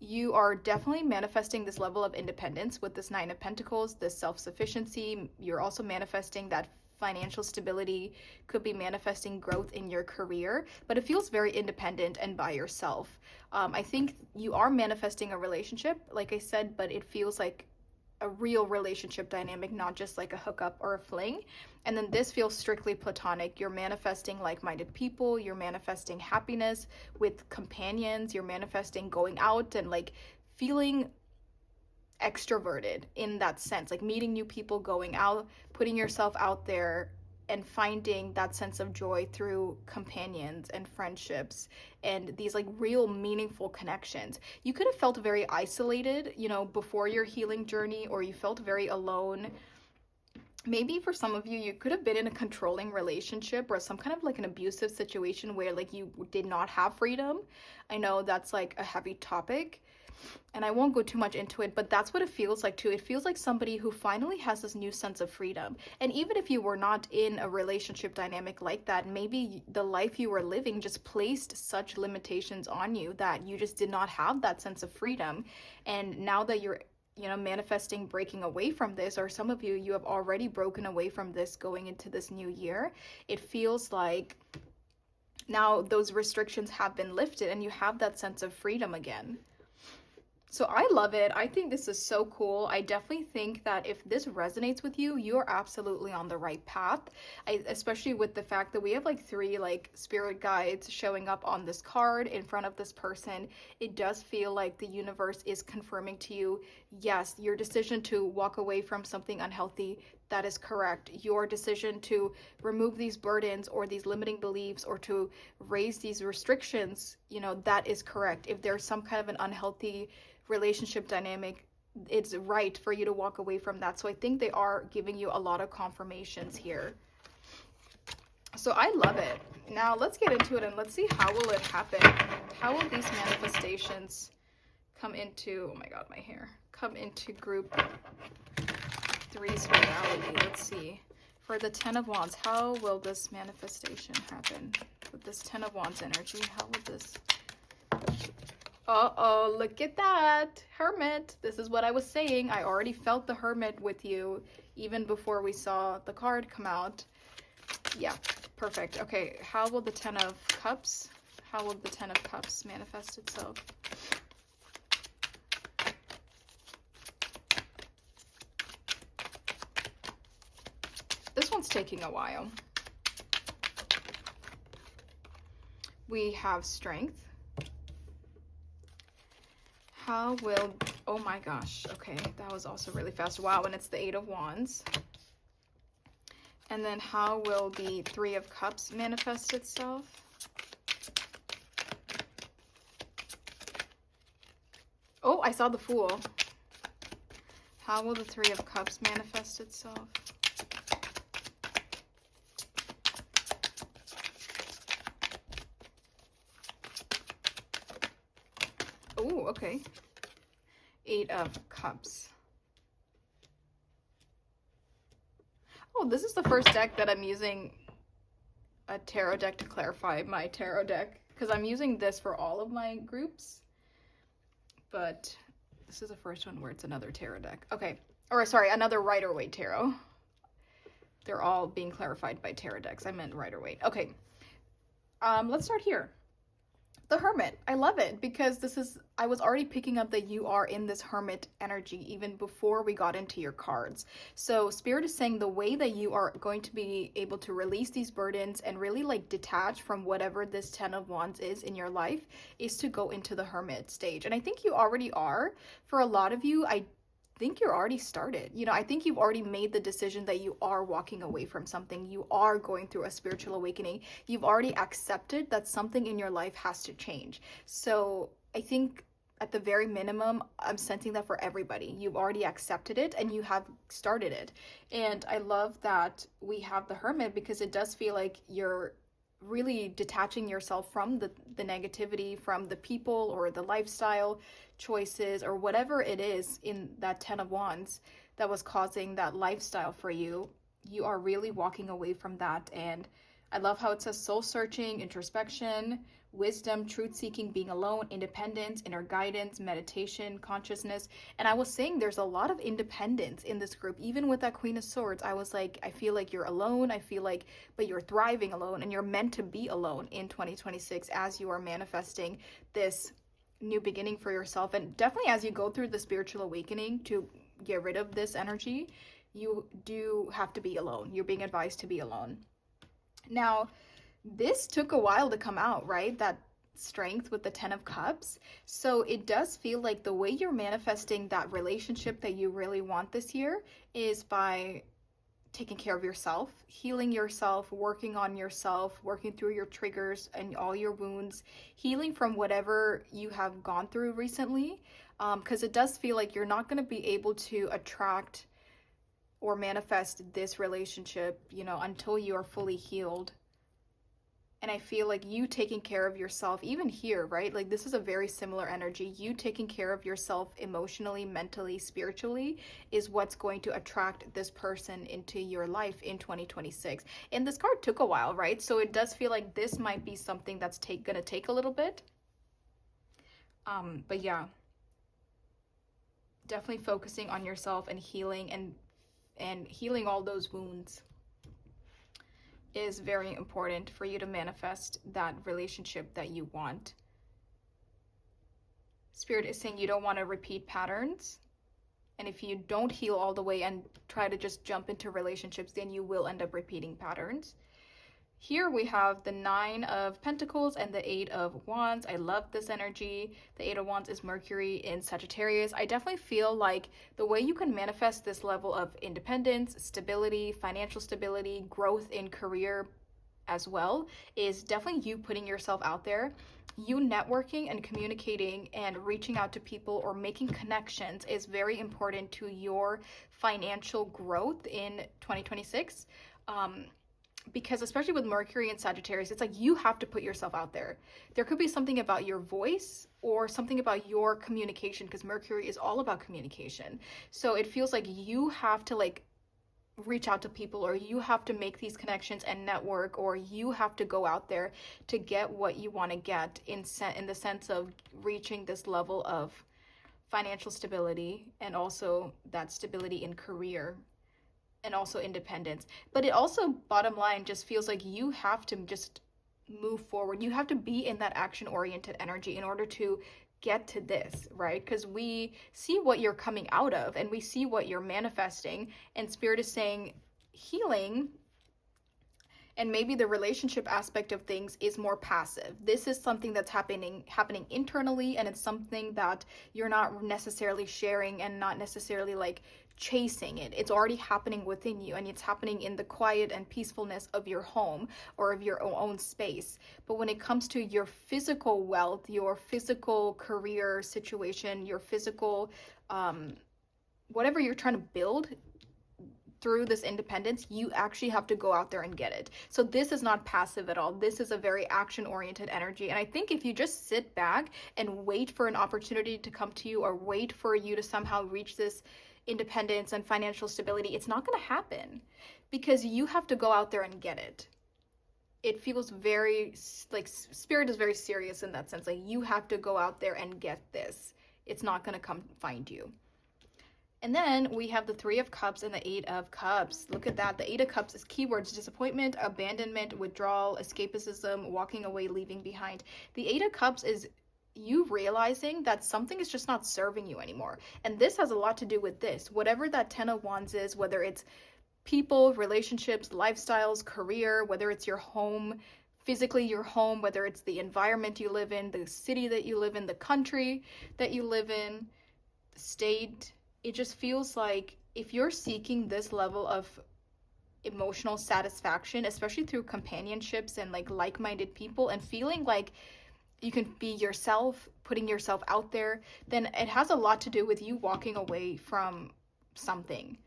you are definitely manifesting this level of independence with this 9 of Pentacles, this self-sufficiency. You're also manifesting that financial stability, could be manifesting growth in your career, but it feels very independent and by yourself. I think you are manifesting a relationship, like I said, but it feels like a real relationship dynamic, not just like a hookup or a fling. And then this feels strictly platonic. You're manifesting like-minded people, you're manifesting happiness with companions, you're manifesting going out and like feeling extroverted in that sense, like meeting new people, going out, putting yourself out there and finding that sense of joy through companions and friendships and these like real meaningful connections. You could have felt very isolated, you know, before your healing journey, or you felt very alone. Maybe for some of you, you could have been in a controlling relationship or some kind of like an abusive situation where like you did not have freedom. I know that's like a heavy topic, and I won't go too much into it, but that's what it feels like too. It feels like somebody who finally has this new sense of freedom. And even if you were not in a relationship dynamic like that, maybe the life you were living just placed such limitations on you that you just did not have that sense of freedom. And now that you're, you know, manifesting breaking away from this, or some of you, you have already broken away from this going into this new year, it feels like now those restrictions have been lifted and you have that sense of freedom again. So I love it. I think this is so cool. I definitely think that if this resonates with you, you're absolutely on the right path. Especially with the fact that we have like 3 like spirit guides showing up on this card in front of this person. It does feel like the universe is confirming to you, yes, your decision to walk away from something unhealthy, that is correct. Your decision to remove these burdens or these limiting beliefs or to raise these restrictions, you know, that is correct. If there's some kind of an unhealthy relationship dynamic, it's right for you to walk away from that. So I think they are giving you a lot of confirmations here. So I love it. Now let's get into it and let's see, how will it happen? How will these manifestations come into, oh my god, my hair, come into group 3's reality? Let's see. For the 10 of Wands, how will this manifestation happen? With this 10 of Wands energy, how will this... Uh-oh, look at that. Hermit. This is what I was saying. I already felt the Hermit with you even before we saw the card come out. Yeah, perfect. Okay, how will the 10 of Cups, how will the 10 of Cups manifest itself? This one's taking a while. We have Strength. How will, oh my gosh, okay, that was also really fast. Wow, and it's the 8 of Wands. And then how will the Three of Cups manifest itself? Oh, I saw the Fool. How will the Three of Cups manifest itself? Oh, okay. Eight of Cups. Oh, this is the first deck that I'm using a tarot deck to clarify my tarot deck, because I'm using this for all of my groups, but this is the first one where it's another tarot deck. Okay, or sorry, another Rider-Waite tarot. They're all being clarified by tarot decks. I meant Rider-Waite. Okay, let's start here. The Hermit. I love it because I was already picking up that you are in this Hermit energy even before we got into your cards. So Spirit is saying the way that you are going to be able to release these burdens and really like detach from whatever this Ten of Wands is in your life is to go into the Hermit stage. And I think you already are. For a lot of you, I think you're already started. You know, I think you've already made the decision that you are walking away from something. You are going through a spiritual awakening. You've already accepted that something in your life has to change. So I think at the very minimum, I'm sensing that for everybody. You've already accepted it and you have started it. And I love that we have the Hermit because it does feel like you're really detaching yourself from the negativity, from the people or the lifestyle choices or whatever it is in that Ten of Wands that was causing that lifestyle for you. You are really walking away from that. And I love how it says soul searching, introspection, wisdom, truth seeking, being alone, independence, inner guidance, meditation, consciousness. And I was saying there's a lot of independence in this group. Even with that Queen of Swords, I was like, I feel like you're alone. I feel like, but you're thriving alone and you're meant to be alone in 2026 as you are manifesting this new beginning for yourself. And definitely as you go through the spiritual awakening to get rid of this energy, you do have to be alone. You're being advised to be alone. Now, this took a while to come out, right? That strength with the Ten of Cups. So it does feel like the way you're manifesting that relationship that you really want this year is by taking care of yourself, healing yourself, working on yourself, working through your triggers and all your wounds, healing from whatever you have gone through recently. Because it does feel like you're not going to be able to attract or manifest this relationship, you know, until you are fully healed. And I feel like you taking care of yourself, even here, right? Like this is a very similar energy. You taking care of yourself emotionally, mentally, spiritually is what's going to attract this person into your life in 2026. And this card took a while, right? So it does feel like this might be something that's gonna take a little bit. But yeah, definitely focusing on yourself and healing and healing all those wounds is very important for you to manifest that relationship that you want. Spirit is saying you don't want to repeat patterns. And if you don't heal all the way and try to just jump into relationships, then you will end up repeating patterns. Here we have the Nine of Pentacles and the Eight of Wands. I love this energy. The Eight of Wands is Mercury in Sagittarius. I definitely feel like the way you can manifest this level of independence, stability, financial stability, growth in career as well is definitely you putting yourself out there. You networking and communicating and reaching out to people or making connections is very important to your financial growth in 2026. Because especially with Mercury and Sagittarius, it's like you have to put yourself out there. There could be something about your voice or something about your communication, because Mercury is all about communication. So it feels like you have to like reach out to people, or you have to make these connections and network, or you have to go out there to get what you want to get in the sense of reaching this level of financial stability and also that stability in career. And also independence. But it also, bottom line, just feels like you have to just move forward. You have to be in that action-oriented energy in order to get to this, right? Because we see what you're coming out of and we see what you're manifesting, and Spirit is saying healing and maybe the relationship aspect of things is more passive. This is something that's happening internally, and it's something that you're not necessarily sharing and not necessarily like chasing it. It's already happening within you, and it's happening in the quiet and peacefulness of your home or of your own space. But when it comes to your physical wealth, your physical career situation, your physical whatever you're trying to build through this independence, you actually have to go out there and get it. So this is not passive at all. This is a very action oriented energy. And I think if you just sit back and wait for an opportunity to come to you, or wait for you to somehow reach this independence and financial stability, it's not going to happen, because you have to go out there and get it. It feels very like spirit is very serious in that sense. Like, you have to go out there and get this. It's not going to come find you. And then we have the Three of Cups and the Eight of Cups. Look at that. The Eight of Cups is keywords: disappointment, abandonment, withdrawal, escapism, walking away, leaving behind. The Eight of Cups is you realizing that something is just not serving you anymore. And this has a lot to do with this. Whatever that Ten of Wands is, whether it's people, relationships, lifestyles, career, whether it's your home, physically your home, whether it's the environment you live in, the city that you live in, the country that you live in, the state, it just feels like if you're seeking this level of emotional satisfaction, especially through companionships and like-minded people, and feeling like you can be yourself, putting yourself out there, then it has a lot to do with you walking away from something.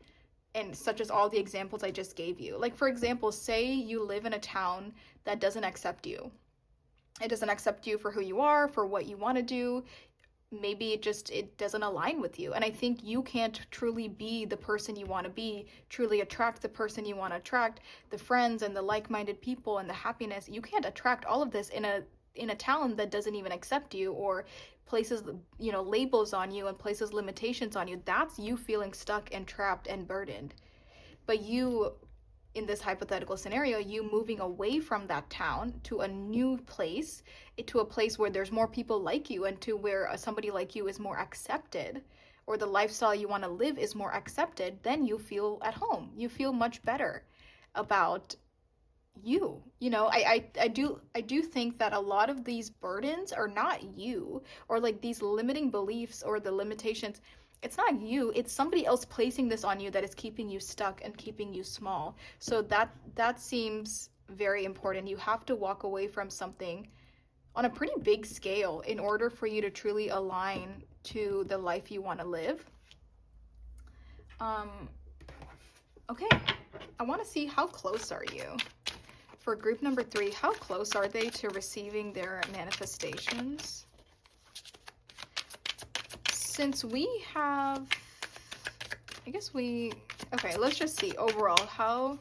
And such as all the examples I just gave you. Like, for example, say you live in a town that doesn't accept you. It doesn't accept you for who you are, for what you want to do. Maybe it doesn't align with you. And I think you can't truly be the person you want to be, truly attract the person you want to attract, the friends and the like-minded people and the happiness. You can't attract all of this in a town that doesn't even accept you, or places, labels on you and places limitations on you. That's you feeling stuck and trapped and burdened. But you, in this hypothetical scenario, you moving away from that town to a new place, to a place where there's more people like you, and to where somebody like you is more accepted, or the lifestyle you want to live is more accepted, then you feel at home. You feel much better about you. I do think that a lot of these burdens are not you, or like these limiting beliefs or the limitations. It's not you, it's somebody else placing this on you that is keeping you stuck and keeping you small. So that seems very important. You have to walk away from something on a pretty big scale in order for you to truly align to the life you want to live. Okay, I want to see, how close are you? For group number 3, how close are they to receiving their manifestations? Since we have, okay, let's just see overall, how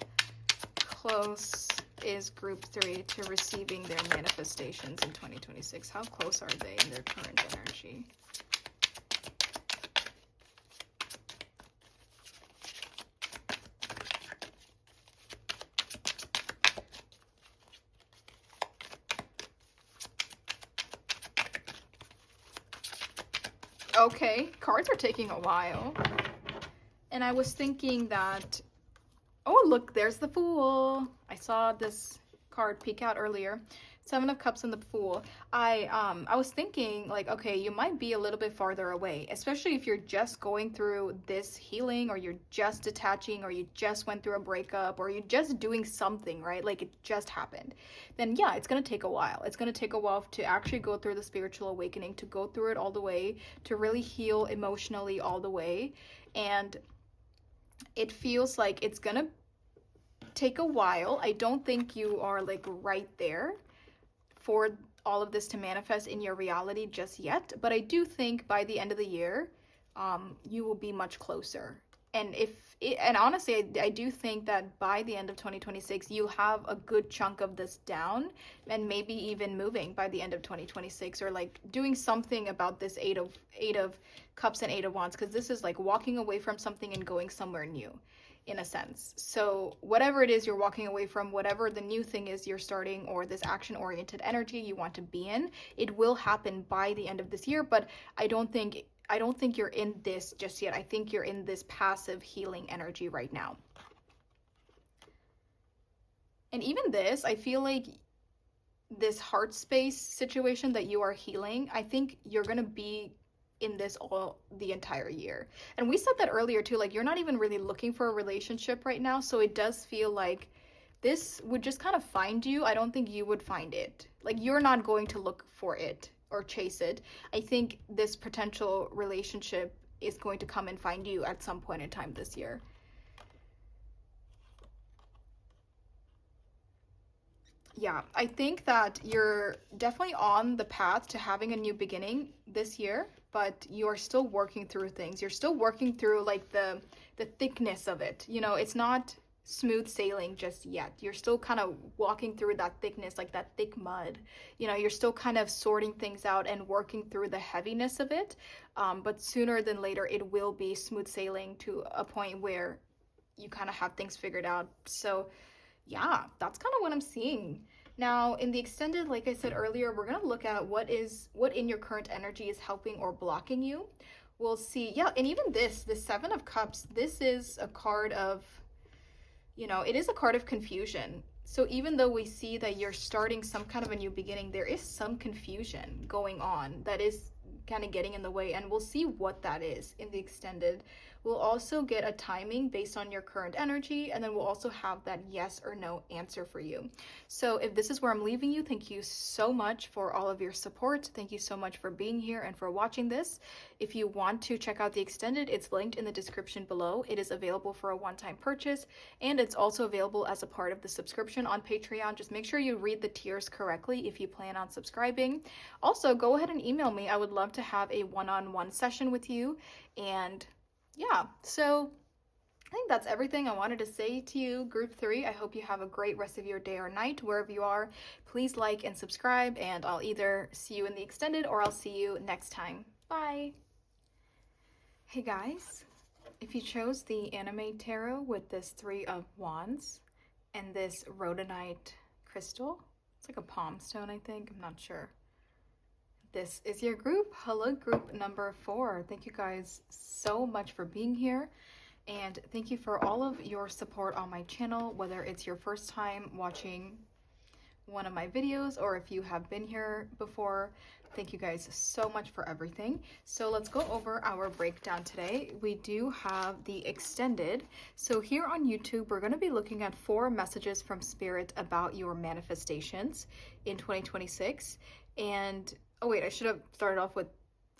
close is group 3 to receiving their manifestations in 2026? How close are they in their current energy? Okay, cards are taking a while. And I was thinking that, oh, look, there's the Fool. I saw this card peek out earlier. 7 of Cups and the Fool. I was thinking, like, okay, you might be a little bit farther away, especially if you're just going through this healing, or you're just detaching, or you just went through a breakup, or you're just doing something, right? Like, it just happened. Then yeah, it's going to take a while. It's going to take a while to actually go through the spiritual awakening, to go through it all the way, to really heal emotionally all the way. And it feels like it's going to take a while. I don't think you are like right there for all of this to manifest in your reality just yet, but I do think by the end of the year, you will be much closer. And honestly, I do think that by the end of 2026, you'll have a good chunk of this down, and maybe even moving by the end of 2026, or like doing something about this eight of Cups and 8 of Wands, because this is like walking away from something and going somewhere new, in a sense. So whatever it is you're walking away from, whatever the new thing is you're starting, or this action-oriented energy you want to be in, it will happen by the end of this year. But I don't think you're in this just yet. I think you're in this passive healing energy right now. And even this, I feel like this heart space situation that you are healing, I think you're going to be in this all the entire year. And we said that earlier too, like you're not even really looking for a relationship right now, so it does feel like this would just kind of find you. I don't think you would find it. Like you're not going to look for it or chase it. I think this potential relationship is going to come and find you at some point in time this year. Yeah, I think that you're definitely on the path to having a new beginning this year, but you're still working through things. You're still working through like the thickness of it. You know, it's not smooth sailing just yet. You're still kind of walking through that thickness, like that thick mud. You know, you're still kind of sorting things out and working through the heaviness of it. But sooner than later, it will be smooth sailing to a point where you kind of have things figured out. So yeah, that's kind of what I'm seeing. Now, in the extended, like I said earlier, we're going to look at what in your current energy is helping or blocking you. We'll see. Yeah, and even the 7 of Cups, this is a card of, you know, it is a card of confusion. So even though we see that you're starting some kind of a new beginning, there is some confusion going on that is kind of getting in the way, and we'll see what that is in the extended. We'll also get a timing based on your current energy, and then we'll also have that yes or no answer for you. So if this is where I'm leaving you, thank you so much for all of your support. Thank you so much for being here and for watching this. If you want to check out the extended, it's linked in the description below. It is available for a one-time purchase, and it's also available as a part of the subscription on Patreon. Just make sure you read the tiers correctly if you plan on subscribing. Also, go ahead and email me. I would love to have a one-on-one session with you. And yeah, so I think that's everything I wanted to say to you, Group 3. I hope you have a great rest of your day or night, wherever you are. Please like and subscribe, and I'll either see you in the extended or I'll see you next time. Bye! Hey guys, if you chose the Anime Tarot with this 3 of Wands and this rhodonite crystal, it's like a palm stone, I think, I'm not sure. This is your group. Hello, group number 4. Thank you guys so much for being here. And thank you for all of your support on my channel, whether it's your first time watching one of my videos or if you have been here before. Thank you guys so much for everything. So let's go over our breakdown today. We do have the extended. So here on YouTube, we're going to be looking at 4 messages from Spirit about your manifestations in 2026. And oh wait, I should have started off with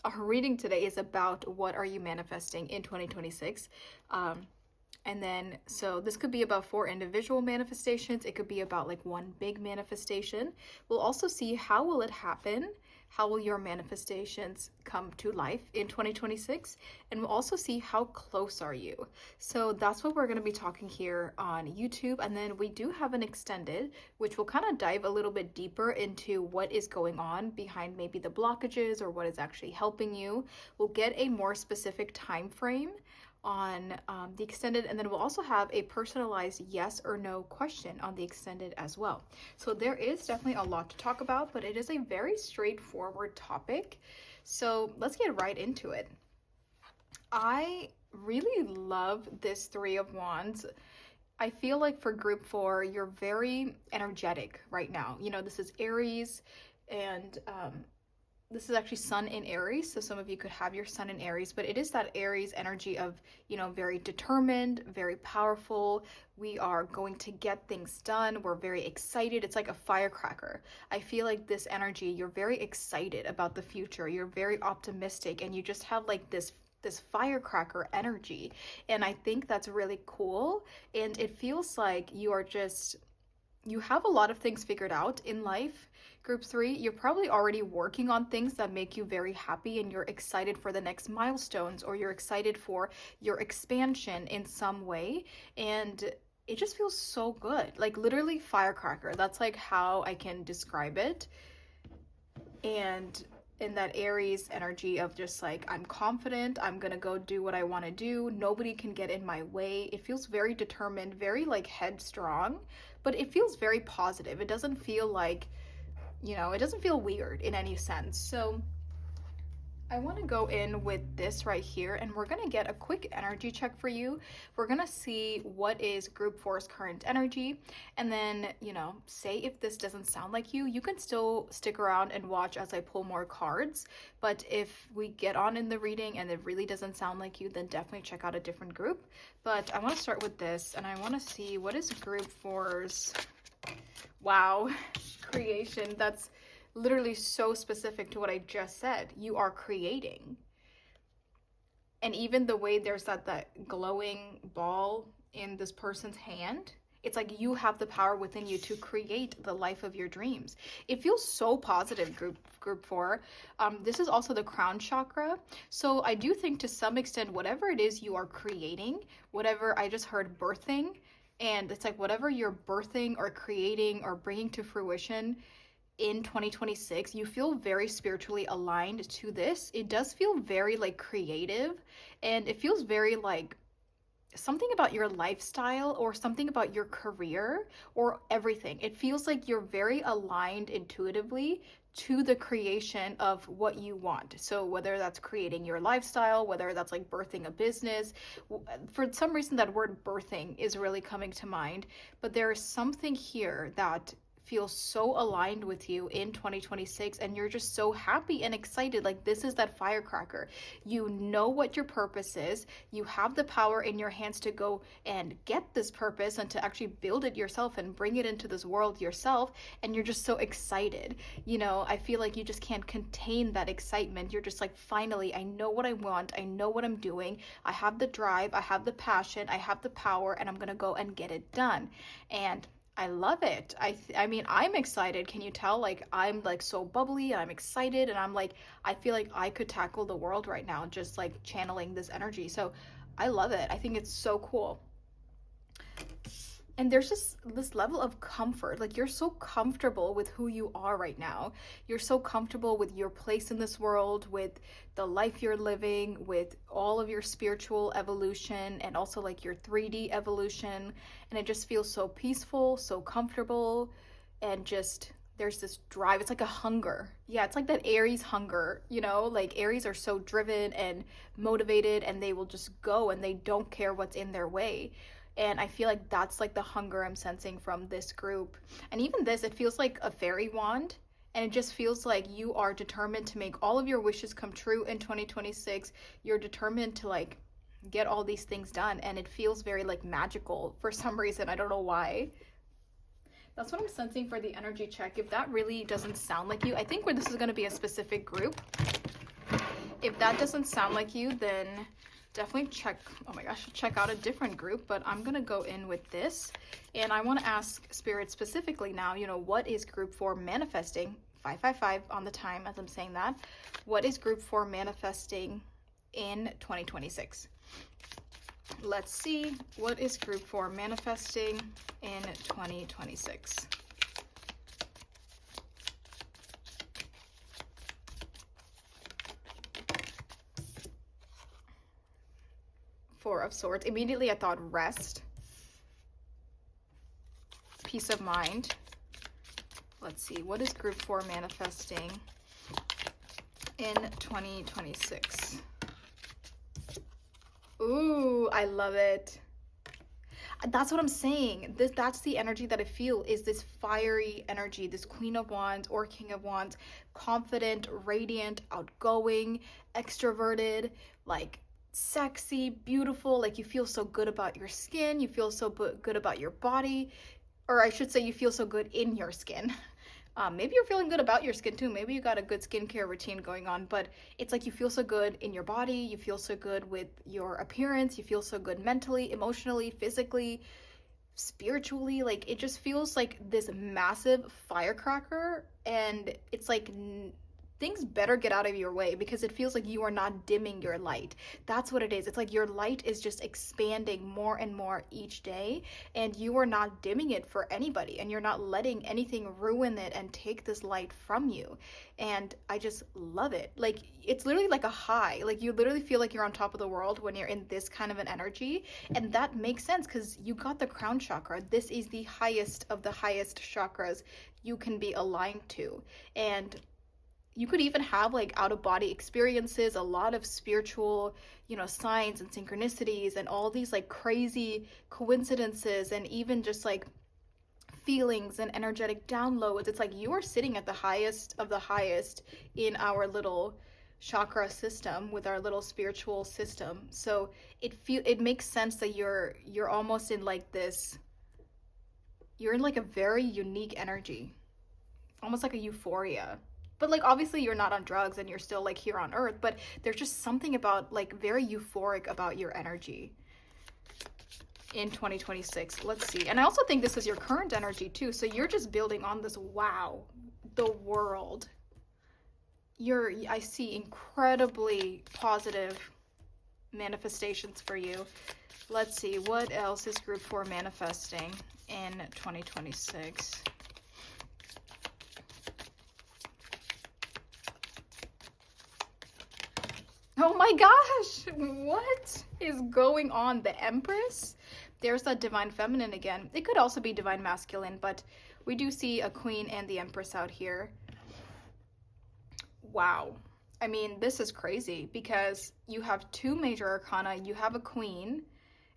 our reading today is about what are you manifesting in 2026. And then, so this could be about 4 individual manifestations. It could be about like one big manifestation. We'll also see how will it happen? How will your manifestations come to life in 2026? And we'll also see how close are you. So that's what we're going to be talking here on YouTube. And then we do have an extended, which will kind of dive a little bit deeper into what is going on behind maybe the blockages or what is actually helping you. We'll get a more specific time frame on the extended, and then we'll also have a personalized yes or no question on the extended as well. So there is definitely a lot to talk about, but it is a very straightforward topic. So let's get right into it. I really love this 3 of Wands. I feel like for group 4, you're very energetic right now. You know, this is Aries, and this is actually Sun in Aries, so some of you could have your Sun in Aries, but it is that Aries energy of, you know, very determined, very powerful. We are going to get things done. We're very excited. It's like a firecracker. I feel like this energy, you're very excited about the future. You're very optimistic, and you just have like this firecracker energy. And I think that's really cool. And it feels like you have a lot of things figured out in life. Group 3, you're probably already working on things that make you very happy, and you're excited for the next milestones, or you're excited for your expansion in some way. And it just feels so good. Like literally firecracker. That's like how I can describe it. And in that Aries energy of just like, I'm confident, I'm gonna go do what I want to do, nobody can get in my way. It feels very determined, very like headstrong, but it feels very positive. It doesn't feel like, you know, it doesn't feel weird in any sense. So I want to go in with this right here, and we're going to get a quick energy check for you. We're going to see what is group four's current energy, and then, say if this doesn't sound like you, you can still stick around and watch as I pull more cards. But if we get on in the reading and it really doesn't sound like you, then definitely check out a different group. But I want to start with this, and I want to see what is group four's, wow, creation. That's literally so specific to what I just said. You are creating. And even the way there's that glowing ball in this person's hand, it's like you have the power within you to create the life of your dreams. It feels so positive, group four. This is also the crown chakra. So I do think to some extent, whatever it is you are creating, whatever I just heard birthing, and it's like whatever you're birthing or creating or bringing to fruition in 2026, you feel very spiritually aligned to this. It does feel very like creative, and it feels very like something about your lifestyle or something about your career or everything. It feels like you're very aligned intuitively to the creation of what you want. So whether that's creating your lifestyle, whether that's like birthing a business, for some reason that word birthing is really coming to mind, but there is something here that feels so aligned with you in 2026, and you're just so happy and excited. Like, this is that firecracker. You know what your purpose is. You have the power in your hands to go and get this purpose and to actually build it yourself and bring it into this world yourself, and you're just so excited. I feel like you just can't contain that excitement. You're just like, finally, I know what I want. I know what I'm doing. I have the drive. I have the passion. I have the power, and I'm gonna go and get it done. And I love it. I mean, I'm excited. Can you tell? Like, I'm like so bubbly and I'm excited, and I'm like, I feel like I could tackle the world right now, just like channeling this energy. So I love it. I think it's so cool. And there's just this level of comfort. Like, you're so comfortable with who you are right now. You're so comfortable with your place in this world, with the life you're living, with all of your spiritual evolution, and also like your 3D evolution. And it just feels so peaceful, so comfortable, and just there's this drive. It's like a hunger. Yeah, it's like that Aries hunger, like Aries are so driven and motivated, and they will just go and they don't care what's in their way. And I feel like that's like the hunger I'm sensing from this group. And even this, it feels like a fairy wand. And it just feels like you are determined to make all of your wishes come true in 2026. You're determined to like get all these things done. And it feels very like magical for some reason. I don't know why. That's what I'm sensing for the energy check. If that really doesn't sound like you, I think where this is going to be a specific group. If that doesn't sound like you, then definitely check out a different group. But I'm gonna go in with this, and I want to ask Spirit specifically now, what is group four manifesting? 555 on the time as I'm saying that. What is group four manifesting in 2026? Let's see, what is group four manifesting in 2026? Four of Swords. Immediately I thought rest, peace of mind. Let's see, what is group four manifesting in 2026? Ooh, I love it. That's what I'm saying. That's the energy that I feel, is this fiery energy, this Queen of Wands or King of Wands, confident, radiant, outgoing, extroverted, like sexy, beautiful. Like, you feel so good about your skin, you feel so good about your body, or I should say you feel so good in your skin. Maybe you're feeling good about your skin too. Maybe you got a good skincare routine going on, but it's like you feel so good in your body, you feel so good with your appearance, you feel so good mentally, emotionally, physically, spiritually. Like, it just feels like this massive firecracker, and it's like things better get out of your way, because it feels like you are not dimming your light. That's what it is. It's like your light is just expanding more and more each day, and you are not dimming it for anybody, and you're not letting anything ruin it and take this light from you. And I just love it. Like, it's literally like a high. Like, you literally feel like you're on top of the world when you're in this kind of an energy. And that makes sense because you got the crown chakra. This is the highest of the highest chakras you can be aligned to. And you could even have like out of body experiences, a lot of spiritual, signs and synchronicities and all these like crazy coincidences, and even just like feelings and energetic downloads. It's like you are sitting at the highest of the highest in our little chakra system, with our little spiritual system. So it makes sense that you're almost in like this, you're in like a very unique energy, almost like a euphoria. But like obviously you're not on drugs and you're still like here on earth, but there's just something about like very euphoric about your energy in 2026. Let's see. And I also think this is your current energy too. So you're just building on this. Wow, the world. I see incredibly positive manifestations for you. Let's see, what else is group 4 manifesting in 2026? Oh my gosh, what is going on? The Empress? There's that divine feminine again. It could also be divine masculine, but we do see a queen and the Empress out here. Wow. I mean, this is crazy because you have 2 major arcana, you have a queen,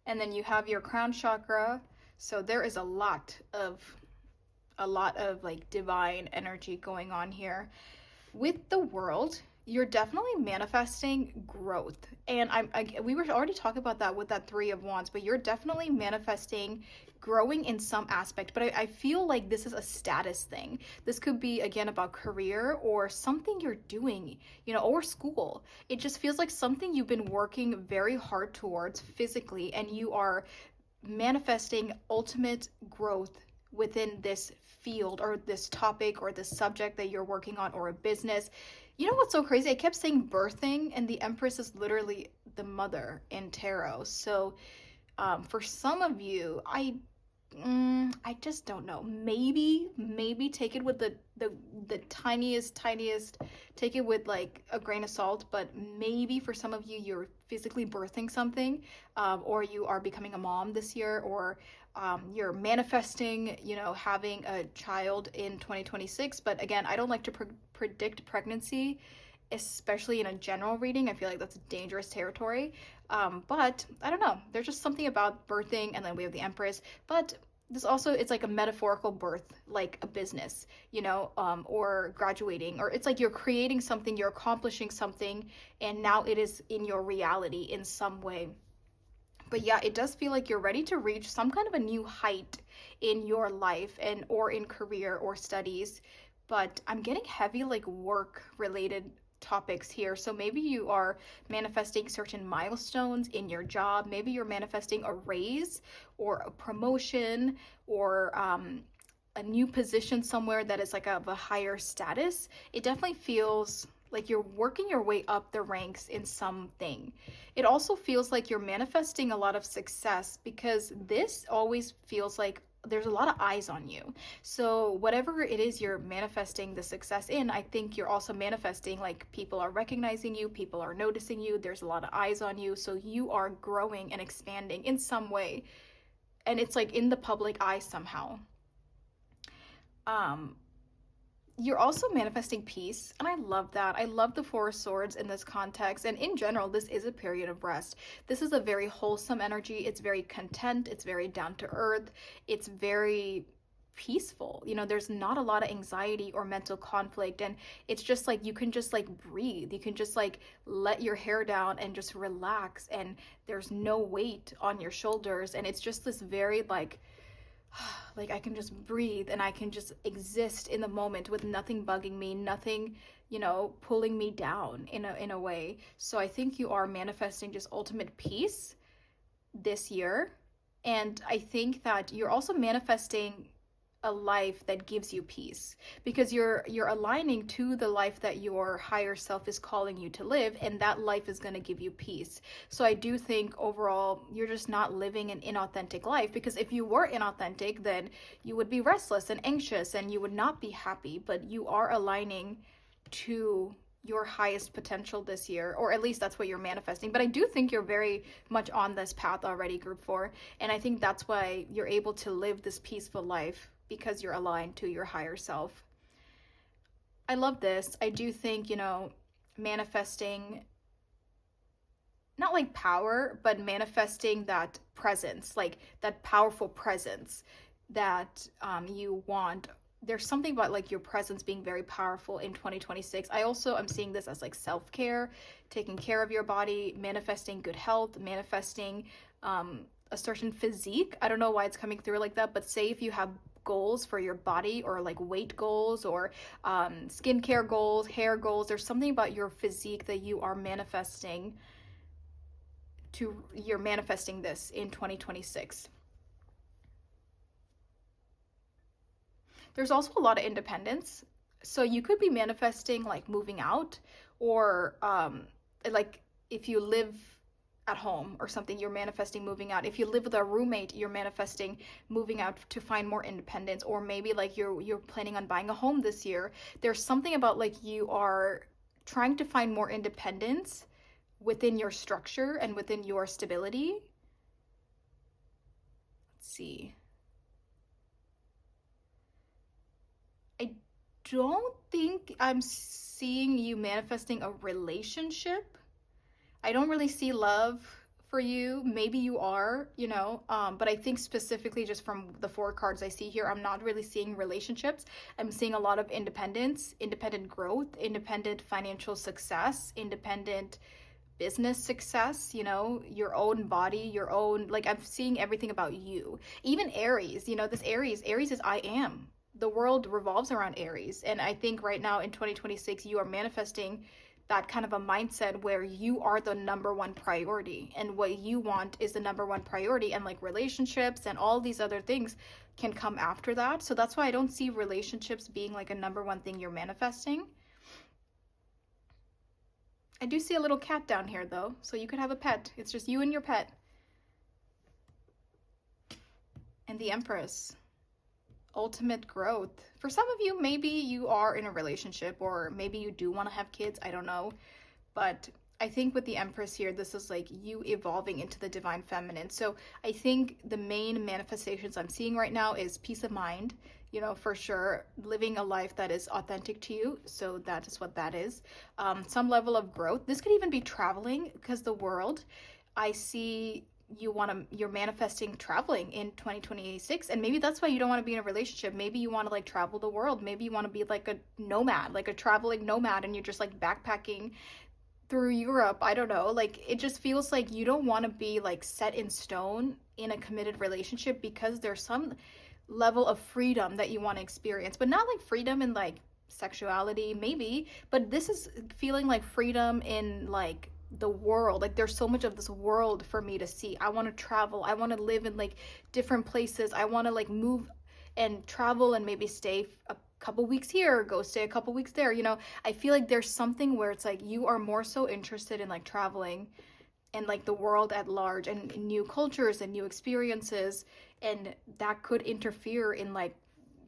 and then you have your crown chakra. So there is a lot of like divine energy going on here. With the world, you're definitely manifesting growth. And we were already talking about that with that 3 of Wands, but you're definitely manifesting growing in some aspect. But I feel like this is a status thing. This could be, again, about career or something you're doing, or school. It just feels like something you've been working very hard towards physically, and you are manifesting ultimate growth within this field or this topic or this subject that you're working on, or a business. You know what's so crazy? I kept saying birthing, and the Empress is literally the mother in tarot. So for some of you, I just don't know. Maybe take it with the tiniest, take it with like a grain of salt. But maybe for some of you, you're physically birthing something, or you are becoming a mom this year, or you're manifesting, having a child in 2026. But again, I don't like to predict pregnancy, especially in a general reading. I feel like that's dangerous territory. But I don't know. There's just something about birthing, and then we have the Empress. But this also, it's like a metaphorical birth, like a business, or graduating, or it's like you're creating something, you're accomplishing something, and now it is in your reality in some way. But yeah, it does feel like you're ready to reach some kind of a new height in your life and or in career or studies. But I'm getting heavy like work related topics here. So maybe you are manifesting certain milestones in your job. Maybe you're manifesting a raise or a promotion, or a new position somewhere that is like of a higher status. It definitely feels like you're working your way up the ranks in something. It also feels like you're manifesting a lot of success, because this always feels like there's a lot of eyes on you. So whatever it is you're manifesting the success in, I think you're also manifesting like people are recognizing you, people are noticing you, there's a lot of eyes on you. So you are growing and expanding in some way. And it's like in the public eye somehow. You're also manifesting peace, and I love that. I love the 4 of Swords in this context, and in general, this is a period of rest. This is a very wholesome energy. It's very content. It's very down to earth. It's very peaceful. There's not a lot of anxiety or mental conflict, and it's just like you can just like breathe. You can just like let your hair down and just relax, and there's no weight on your shoulders, and it's just this very like I can just breathe and I can just exist in the moment with nothing bugging me, nothing, pulling me down in a way. So I think you are manifesting just ultimate peace this year. And I think that you're also manifesting a life that gives you peace, because you're aligning to the life that your higher self is calling you to live, and that life is going to give you peace. So I do think overall you're just not living an inauthentic life, because if you were inauthentic, then you would be restless and anxious and you would not be happy. But you are aligning to your highest potential this year, or at least that's what you're manifesting. But I do think you're very much on this path already, group 4, and I think that's why you're able to live this peaceful life, because you're aligned to your higher self. I love this. I do think, you know, manifesting, not like power, but manifesting that presence, like that powerful presence that you want. There's something about like your presence being very powerful in 2026. I also am seeing this as like self-care, taking care of your body, manifesting good health, manifesting a certain physique. I don't know why it's coming through like that, but say if you have goals for your body or like weight goals or skincare goals, hair goals, there's something about your physique that you are manifesting you're manifesting this in 2026. There's also a lot of independence. So you could be manifesting like moving out or like if you live at home or something, you're manifesting moving out. If you live with a roommate, you're manifesting moving out to find more independence, or maybe like you're planning on buying a home this year. There's something about like you are trying to find more independence within your structure and within your stability. Let's see. I don't think I'm seeing you manifesting a relationship. I don't really see love for you. Maybe you are, you know, but I think specifically just from the four cards I see here, I'm not really seeing relationships. I'm seeing a lot of independence, independent growth, independent financial success, independent business success, you know, your own body, your own, like I'm seeing everything about you. Even Aries, you know, this Aries is I am. The world revolves around Aries. And I think right now in 2026, you are manifesting that kind of a mindset where you are the number one priority and what you want is the number one priority, and like relationships and all these other things can come after that. So that's why I don't see relationships being like a number one thing you're manifesting. I do see a little cat down here though, so you could have a pet. It's just you and your pet. And the Empress. Ultimate growth. For some of you, maybe you are in a relationship or maybe you do want to have kids. I don't know. But I think with the Empress here, this is like you evolving into the divine feminine. So I think the main manifestations I'm seeing right now is peace of mind, you know, for sure, living a life that is authentic to you. So that is what that is. Some level of growth. This could even be traveling, because the world, I see you're manifesting traveling in 2026, and maybe that's why you don't want to be in a relationship. Maybe you want to like travel the world. Maybe you want to be like a nomad, like a traveling nomad, and you're just like backpacking through Europe. I don't know. Like it just feels like you don't want to be like set in stone in a committed relationship, because there's some level of freedom that you want to experience, but not like freedom in like sexuality maybe, but this is feeling like freedom in like the world. Like there's so much of this world for me to see. I want to travel. I want to live in like different places. I want to like move and travel and maybe stay a couple weeks here, go stay a couple weeks there. You know, I feel like there's something where it's like you are more so interested in like traveling and like the world at large and new cultures and new experiences, and that could interfere in like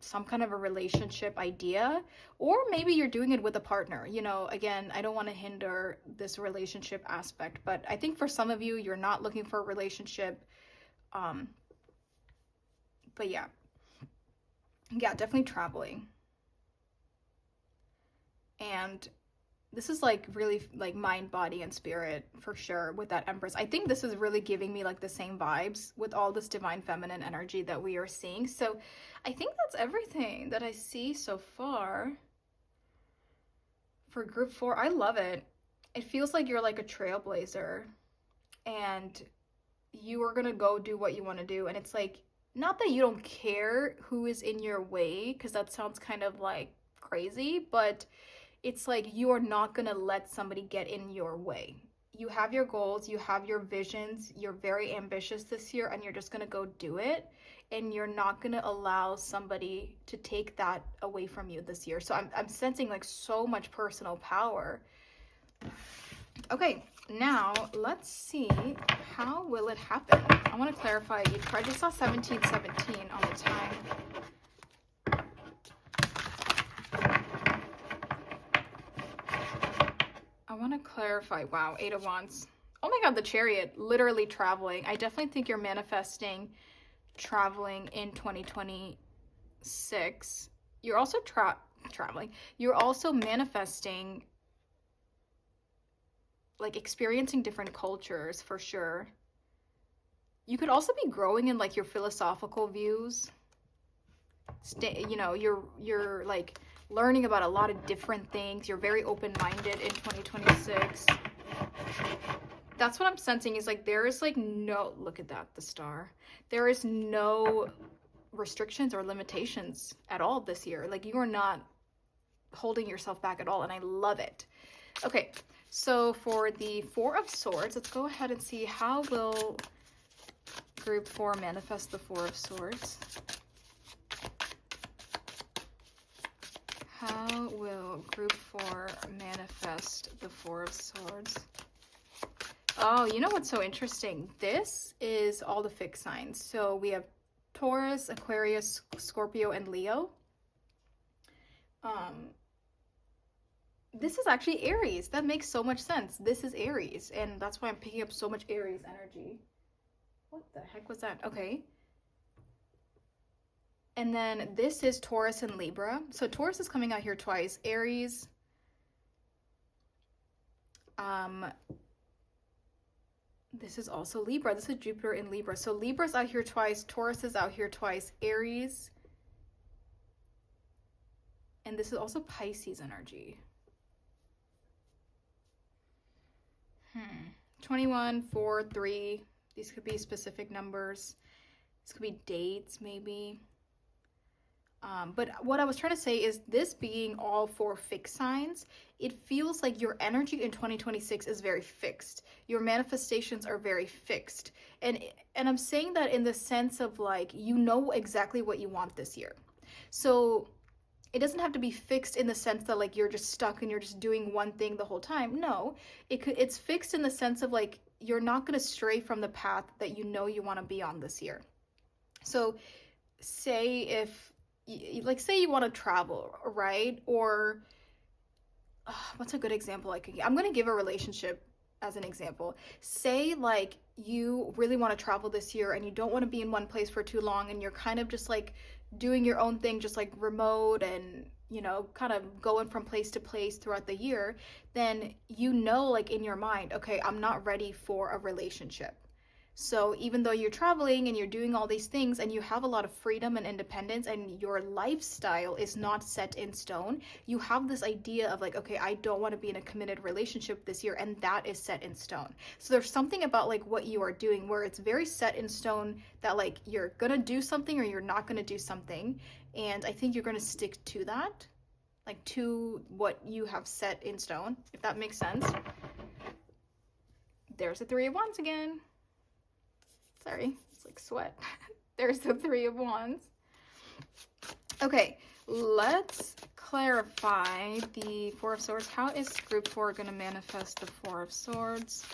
some kind of a relationship idea, or maybe you're doing it with a partner. You know, again, I don't want to hinder this relationship aspect, but I think for some of you, you're not looking for a relationship. But yeah, definitely traveling. And this is like really like mind, body, and spirit for sure with that Empress. I think this is really giving me like the same vibes with all this divine feminine energy that we are seeing. So I think that's everything that I see so far for group 4. I love it. It feels like you're like a trailblazer and you are gonna go do what you want to do. And it's like, not that you don't care who is in your way, because that sounds kind of like crazy, but it's like you are not going to let somebody get in your way. You have your goals, you have your visions, you're very ambitious this year, and you're just going to go do it. And you're not going to allow somebody to take that away from you this year. So I'm sensing like so much personal power. Okay, now let's see, how will it happen? I want to clarify each card. I just saw 1717 on the time. I want to clarify. Wow, 8 of Wands. Oh my God, the Chariot, literally traveling. I definitely think you're manifesting traveling in 2026. You're also traveling. You're also manifesting, like, experiencing different cultures for sure. You could also be growing in like your philosophical views. You know, you're like learning about a lot of different things. You're very open-minded in 2026. That's what I'm sensing, is like there is like no, look at that, the star. There is no restrictions or limitations at all this year. Like you are not holding yourself back at all, and I love it. Okay, so for the Four of Swords, let's go ahead and see how will Group 4 manifest the Four of Swords. How will Group 4 manifest the Four of Swords? Oh, you know what's so interesting? This is all the fixed signs. So we have Taurus, Aquarius, Scorpio, and Leo. This is actually Aries. That makes so much sense. This is Aries, and that's why I'm picking up so much Aries energy. What the heck was that? Okay. And then this is Taurus and Libra. So Taurus is coming out here twice. Aries. This is also Libra. This is Jupiter in Libra. So Libra's out here twice. Taurus is out here twice. Aries. And this is also Pisces energy. 21, 4, 3. These could be specific numbers. This could be dates, maybe. But what I was trying to say is, this being all four fixed signs, it feels like your energy in 2026 is very fixed. Your manifestations are very fixed. And I'm saying that in the sense of like, you know exactly what you want this year. So it doesn't have to be fixed in the sense that like you're just stuck and you're just doing one thing the whole time. No, it's fixed in the sense of like, you're not going to stray from the path that you know you want to be on this year. So say say you want to travel, right? Or what's a good example I could give? I'm going to give a relationship as an example. Say like you really want to travel this year and you don't want to be in one place for too long, and you're kind of just like doing your own thing, just like remote, and you know, kind of going from place to place throughout the year. Then you know, like in your mind, okay, I'm not ready for a relationship. So even though you're traveling and you're doing all these things and you have a lot of freedom and independence and your lifestyle is not set in stone, you have this idea of like, okay, I don't want to be in a committed relationship this year, and that is set in stone. So there's something about like what you are doing where it's very set in stone that like you're gonna do something or you're not gonna do something. And I think you're gonna stick to that, like to what you have set in stone, if that makes sense. There's the Three of Wands again. Sorry, it's like sweat. There's the Three of Wands. Okay, let's clarify the Four of Swords. How is Group 4 going to manifest the Four of Swords?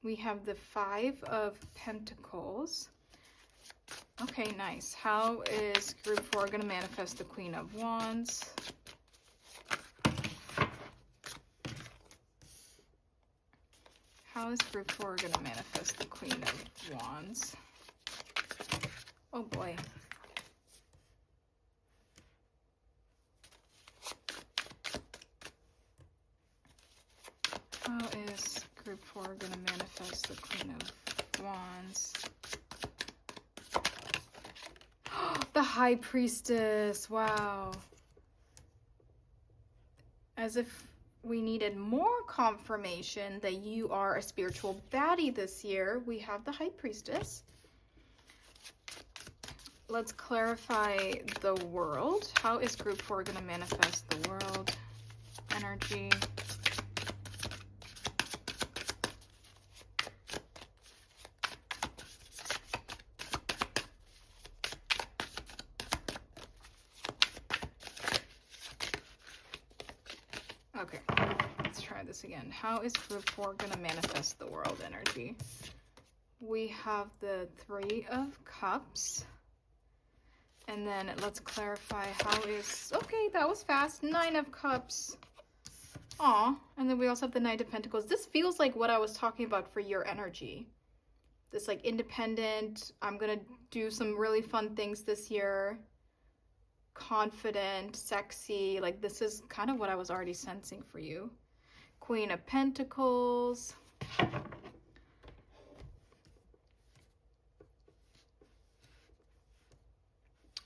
We have the Five of Pentacles. Okay, nice. How is Group 4 going to manifest the Queen of Wands? How is Group 4 going to manifest the Queen of Wands? Oh boy. How is Group 4 going to manifest the Queen of Wands? The High Priestess. Wow. As if we needed more confirmation that you are a spiritual baddie this year, we have the High Priestess. Let's clarify the World. How is Group 4 going to manifest the World energy? Okay, let's try this again. How is Group 4 going to manifest the World energy? We have the Three of Cups. And then let's clarify how is... Okay, that was fast. Nine of Cups. Aw. And then we also have the Knight of Pentacles. This feels like what I was talking about for your energy. this like independent, I'm gonna do some really fun things this year, confident, sexy. Like this is kind of what I was already sensing for you. Queen of Pentacles.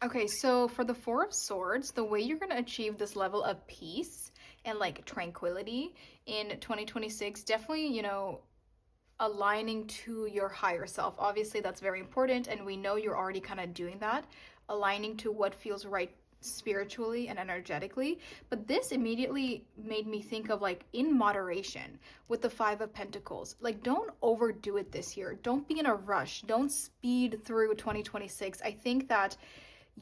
Okay, so for the Four of Swords, the way you're going to achieve this level of peace and like tranquility in 2026, definitely, aligning to your higher self. Obviously, that's very important, and we know you're already kind of doing that, aligning to what feels right spiritually and energetically. But this immediately made me think of like in moderation with the Five of Pentacles. Like, don't overdo it this year. Don't be in a rush. Don't speed through 2026. I think that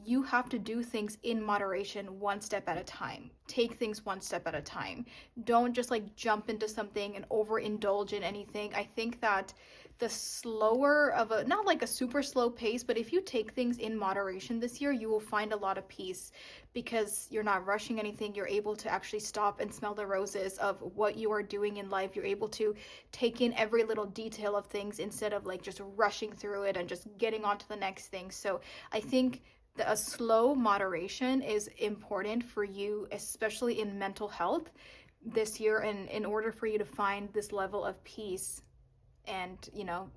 you have to do things in moderation, one step at a time. Take things one step at a time. Don't just like jump into something and overindulge in anything. I think that the slower of a, not like a super slow pace, but if you take things in moderation this year, you will find a lot of peace because you're not rushing anything. You're able to actually stop and smell the roses of what you are doing in life. You're able to take in every little detail of things instead of like just rushing through it and just getting on to the next thing. So I think a slow moderation is important for you, especially in mental health this year, and in order for you to find this level of peace and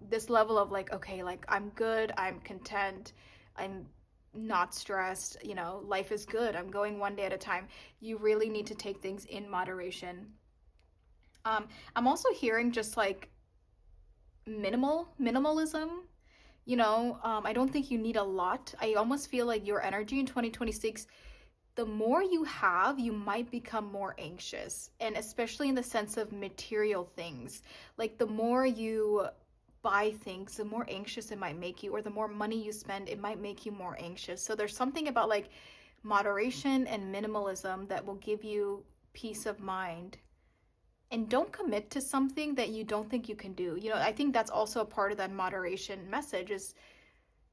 this level of like, okay, like I'm good, I'm content, I'm not stressed, life is good, I'm going one day at a time. You really need to take things in moderation. I'm also hearing just like minimalism. I don't think you need a lot. I almost feel like your energy in 2026, the more you have, you might become more anxious. And especially in the sense of material things. Like the more you buy things, the more anxious it might make you, or the more money you spend, it might make you more anxious. So there's something about like moderation and minimalism that will give you peace of mind. And don't commit to something that you don't think you can do. I think that's also a part of that moderation message is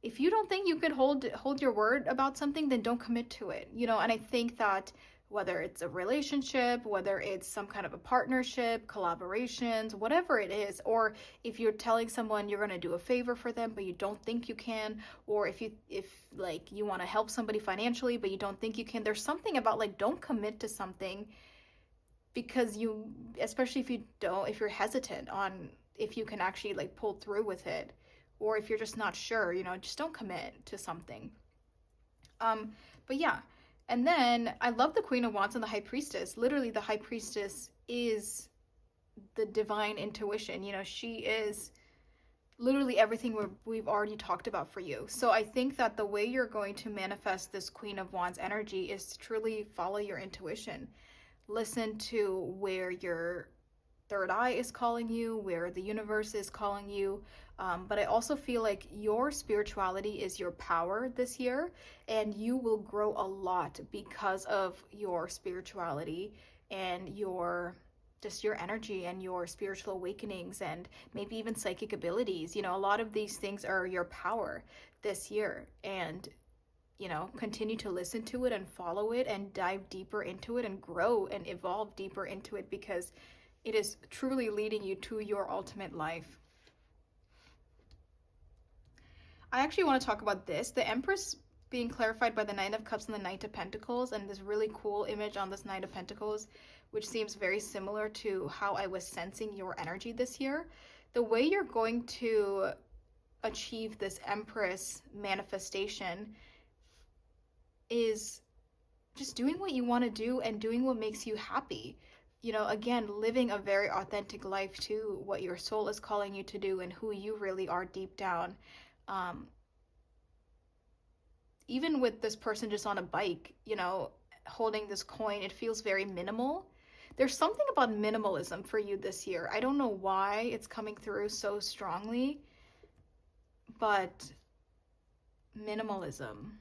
if you don't think you can hold your word about something, then don't commit to it. And I think that whether it's a relationship, whether it's some kind of a partnership, collaborations, whatever it is, or if you're telling someone you're going to do a favor for them but you don't think you can, or if like you want to help somebody financially but you don't think you can, there's something about like don't commit to something because especially if you're hesitant on if you can actually like pull through with it, or if you're just not sure, just don't commit to something. But yeah, and then I love the Queen of Wands and the High Priestess. Literally, the High Priestess is the divine intuition. She is literally everything we've already talked about for you. So I think that the way you're going to manifest this Queen of Wands energy is to truly follow your intuition. Listen to where your third eye is calling you, where the universe is calling you. But I also feel like your spirituality is your power this year, and you will grow a lot because of your spirituality and your energy and your spiritual awakenings and maybe even psychic abilities. A lot of these things are your power this year, and continue to listen to it and follow it and dive deeper into it and grow and evolve deeper into it because it is truly leading you to your ultimate life. I actually want to talk about this. The Empress being clarified by the Nine of Cups and the Knight of Pentacles, and this really cool image on this Knight of Pentacles, which seems very similar to how I was sensing your energy this year. The way you're going to achieve this Empress manifestation is just doing what you want to do and doing what makes you happy. Again, living a very authentic life to what your soul is calling you to do and who you really are deep down. Even with this person just on a bike, holding this coin, it feels very minimal. There's something about minimalism for you this year. I don't know why it's coming through so strongly, but minimalism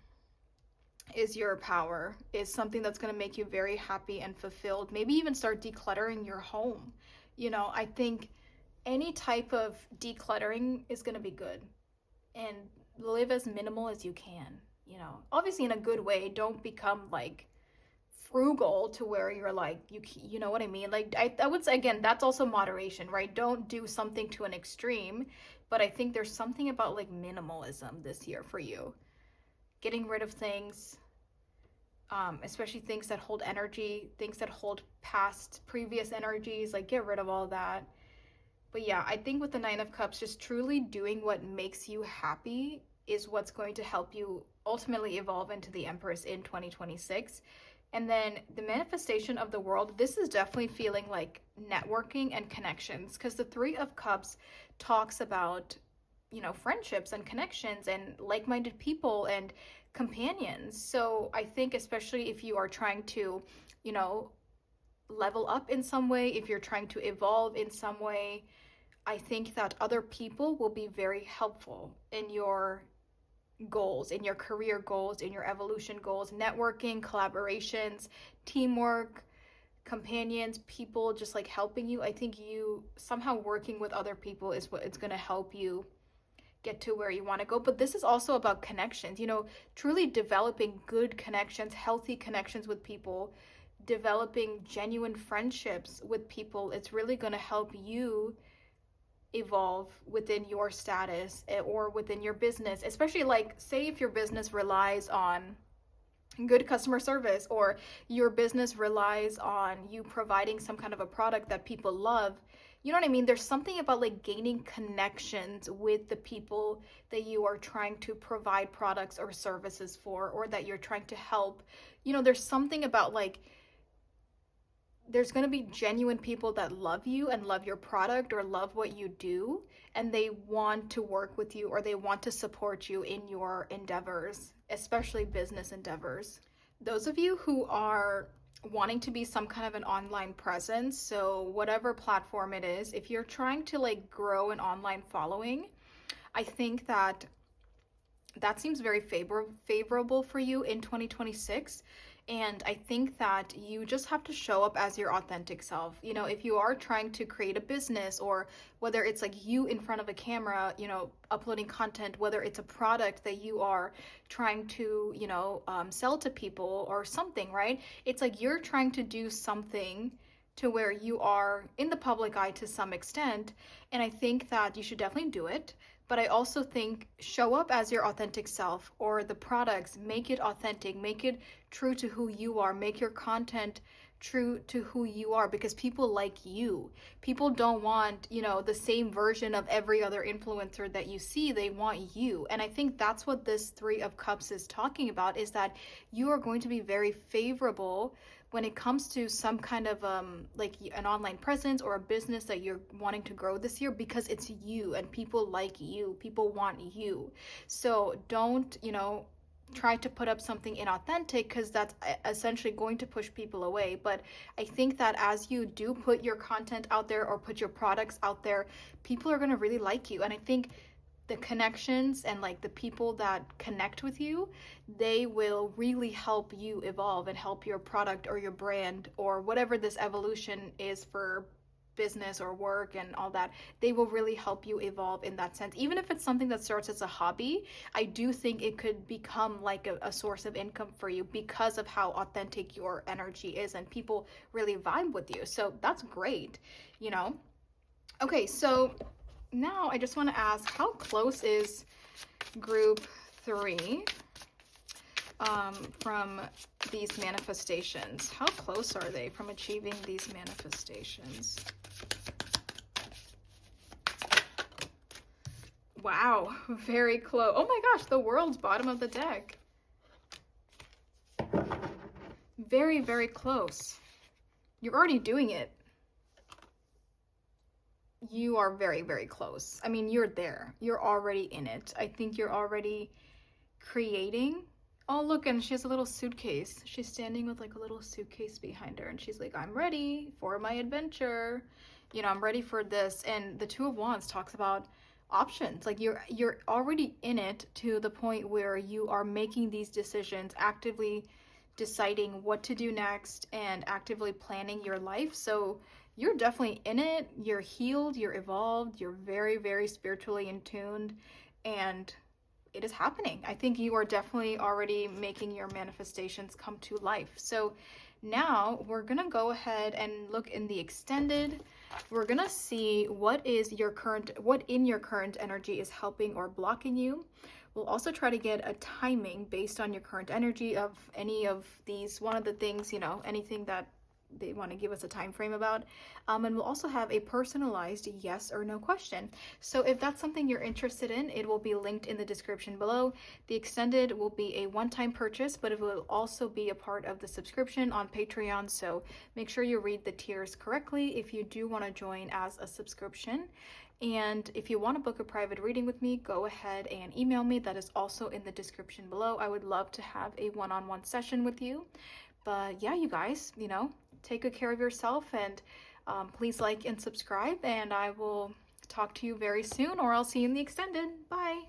is your power, is something that's going to make you very happy and fulfilled. Maybe even start decluttering your home. I think any type of decluttering is going to be good, and live as minimal as you can. Obviously in a good way. Don't become like frugal to where you're like, you know what I mean? Like I would say, again, that's also moderation, right? Don't do something to an extreme but I think there's something about like minimalism this year for you. Getting rid of things, especially things that hold energy, things that hold past previous energies, like get rid of all that. But yeah, I think with the Nine of Cups, just truly doing what makes you happy is what's going to help you ultimately evolve into the Empress in 2026. And then the manifestation of the world, this is definitely feeling like networking and connections, because the Three of Cups talks about, friendships and connections and like-minded people and companions. So I think especially if you are trying to, you know, level up in some way, if you're trying to evolve in some way, I think that other people will be very helpful in your goals, in your career goals, in your evolution goals, networking, collaborations, teamwork, companions, people just like helping you. I think you somehow working with other people is what it's going to help you get to where you want to go. But this is also about connections, truly developing good connections, healthy connections with people, developing genuine friendships with people. It's really going to help you evolve within your status or within your business, especially like say if your business relies on good customer service, or your business relies on you providing some kind of a product that people love. You know what I mean? There's something about like gaining connections with the people that you are trying to provide products or services for, or that you're trying to help. There's something about like there's going to be genuine people that love you and love your product or love what you do, and they want to work with you or they want to support you in your endeavors, especially business endeavors. Those of you who are wanting to be some kind of an online presence, so whatever platform it is, if you're trying to like grow an online following, I think that seems very favorable for you in 2026. And I think that you just have to show up as your authentic self. If you are trying to create a business, or whether it's like you in front of a camera, uploading content, whether it's a product that you are trying to, sell to people or something, right? It's like you're trying to do something to where you are in the public eye to some extent. And I think that you should definitely do it. But I also think show up as your authentic self, or the products, make it authentic, make it true to who you are, make your content true to who you are, because people like you. People don't want, the same version of every other influencer that you see. They want you. And I think that's what this Three of Cups is talking about, is that you are going to be very favorable when it comes to some kind of like an online presence or a business that you're wanting to grow this year, because it's you and people like you, people want you. So don't, try to put up something inauthentic, because that's essentially going to push people away. But I think that as you do put your content out there or put your products out there, people are going to really like you. And I think the connections and like the people that connect with you, they will really help you evolve and help your product or your brand or whatever this evolution is for business or work and all that. They will really help you evolve in that sense. Even if it's something that starts as a hobby, I do think it could become like a source of income for you, because of how authentic your energy is and people really vibe with you. So that's great, Okay, so now I just want to ask, how close is group 3 from these manifestations? How close are they from achieving these manifestations? Wow, very close. Oh my gosh, the World's bottom of the deck. Very, very close. You're already doing it. You are very, very close. I mean, you're there. You're already in it. I think you're already creating. Oh, look, and she has a little suitcase. She's standing with like a little suitcase behind her, and she's like, I'm ready for my adventure. I'm ready for this. And the Two of Wands talks about options. Like you're already in it, to the point where you are making these decisions, actively deciding what to do next and actively planning your life. So you're definitely in it. You're healed, you're evolved, you're very, very spiritually in tuned, and it is happening. I think you are definitely already making your manifestations come to life. So now we're gonna go ahead and look in the extended. We're gonna see what in your current energy is helping or blocking you. We'll also try to get a timing based on your current energy of any of these, one of the things, anything that they want to give us a time frame about. And we'll also have a personalized yes or no question. So if that's something you're interested in, it will be linked in the description below. The extended will be a one-time purchase, but it will also be a part of the subscription on Patreon. So make sure you read the tiers correctly if you do want to join as a subscription. And if you want to book a private reading with me, go ahead and email me. That is also in the description below. I would love to have a one-on-one session with you. But yeah, you guys, take good care of yourself, and please like and subscribe, and I will talk to you very soon, or I'll see you in the extended. Bye.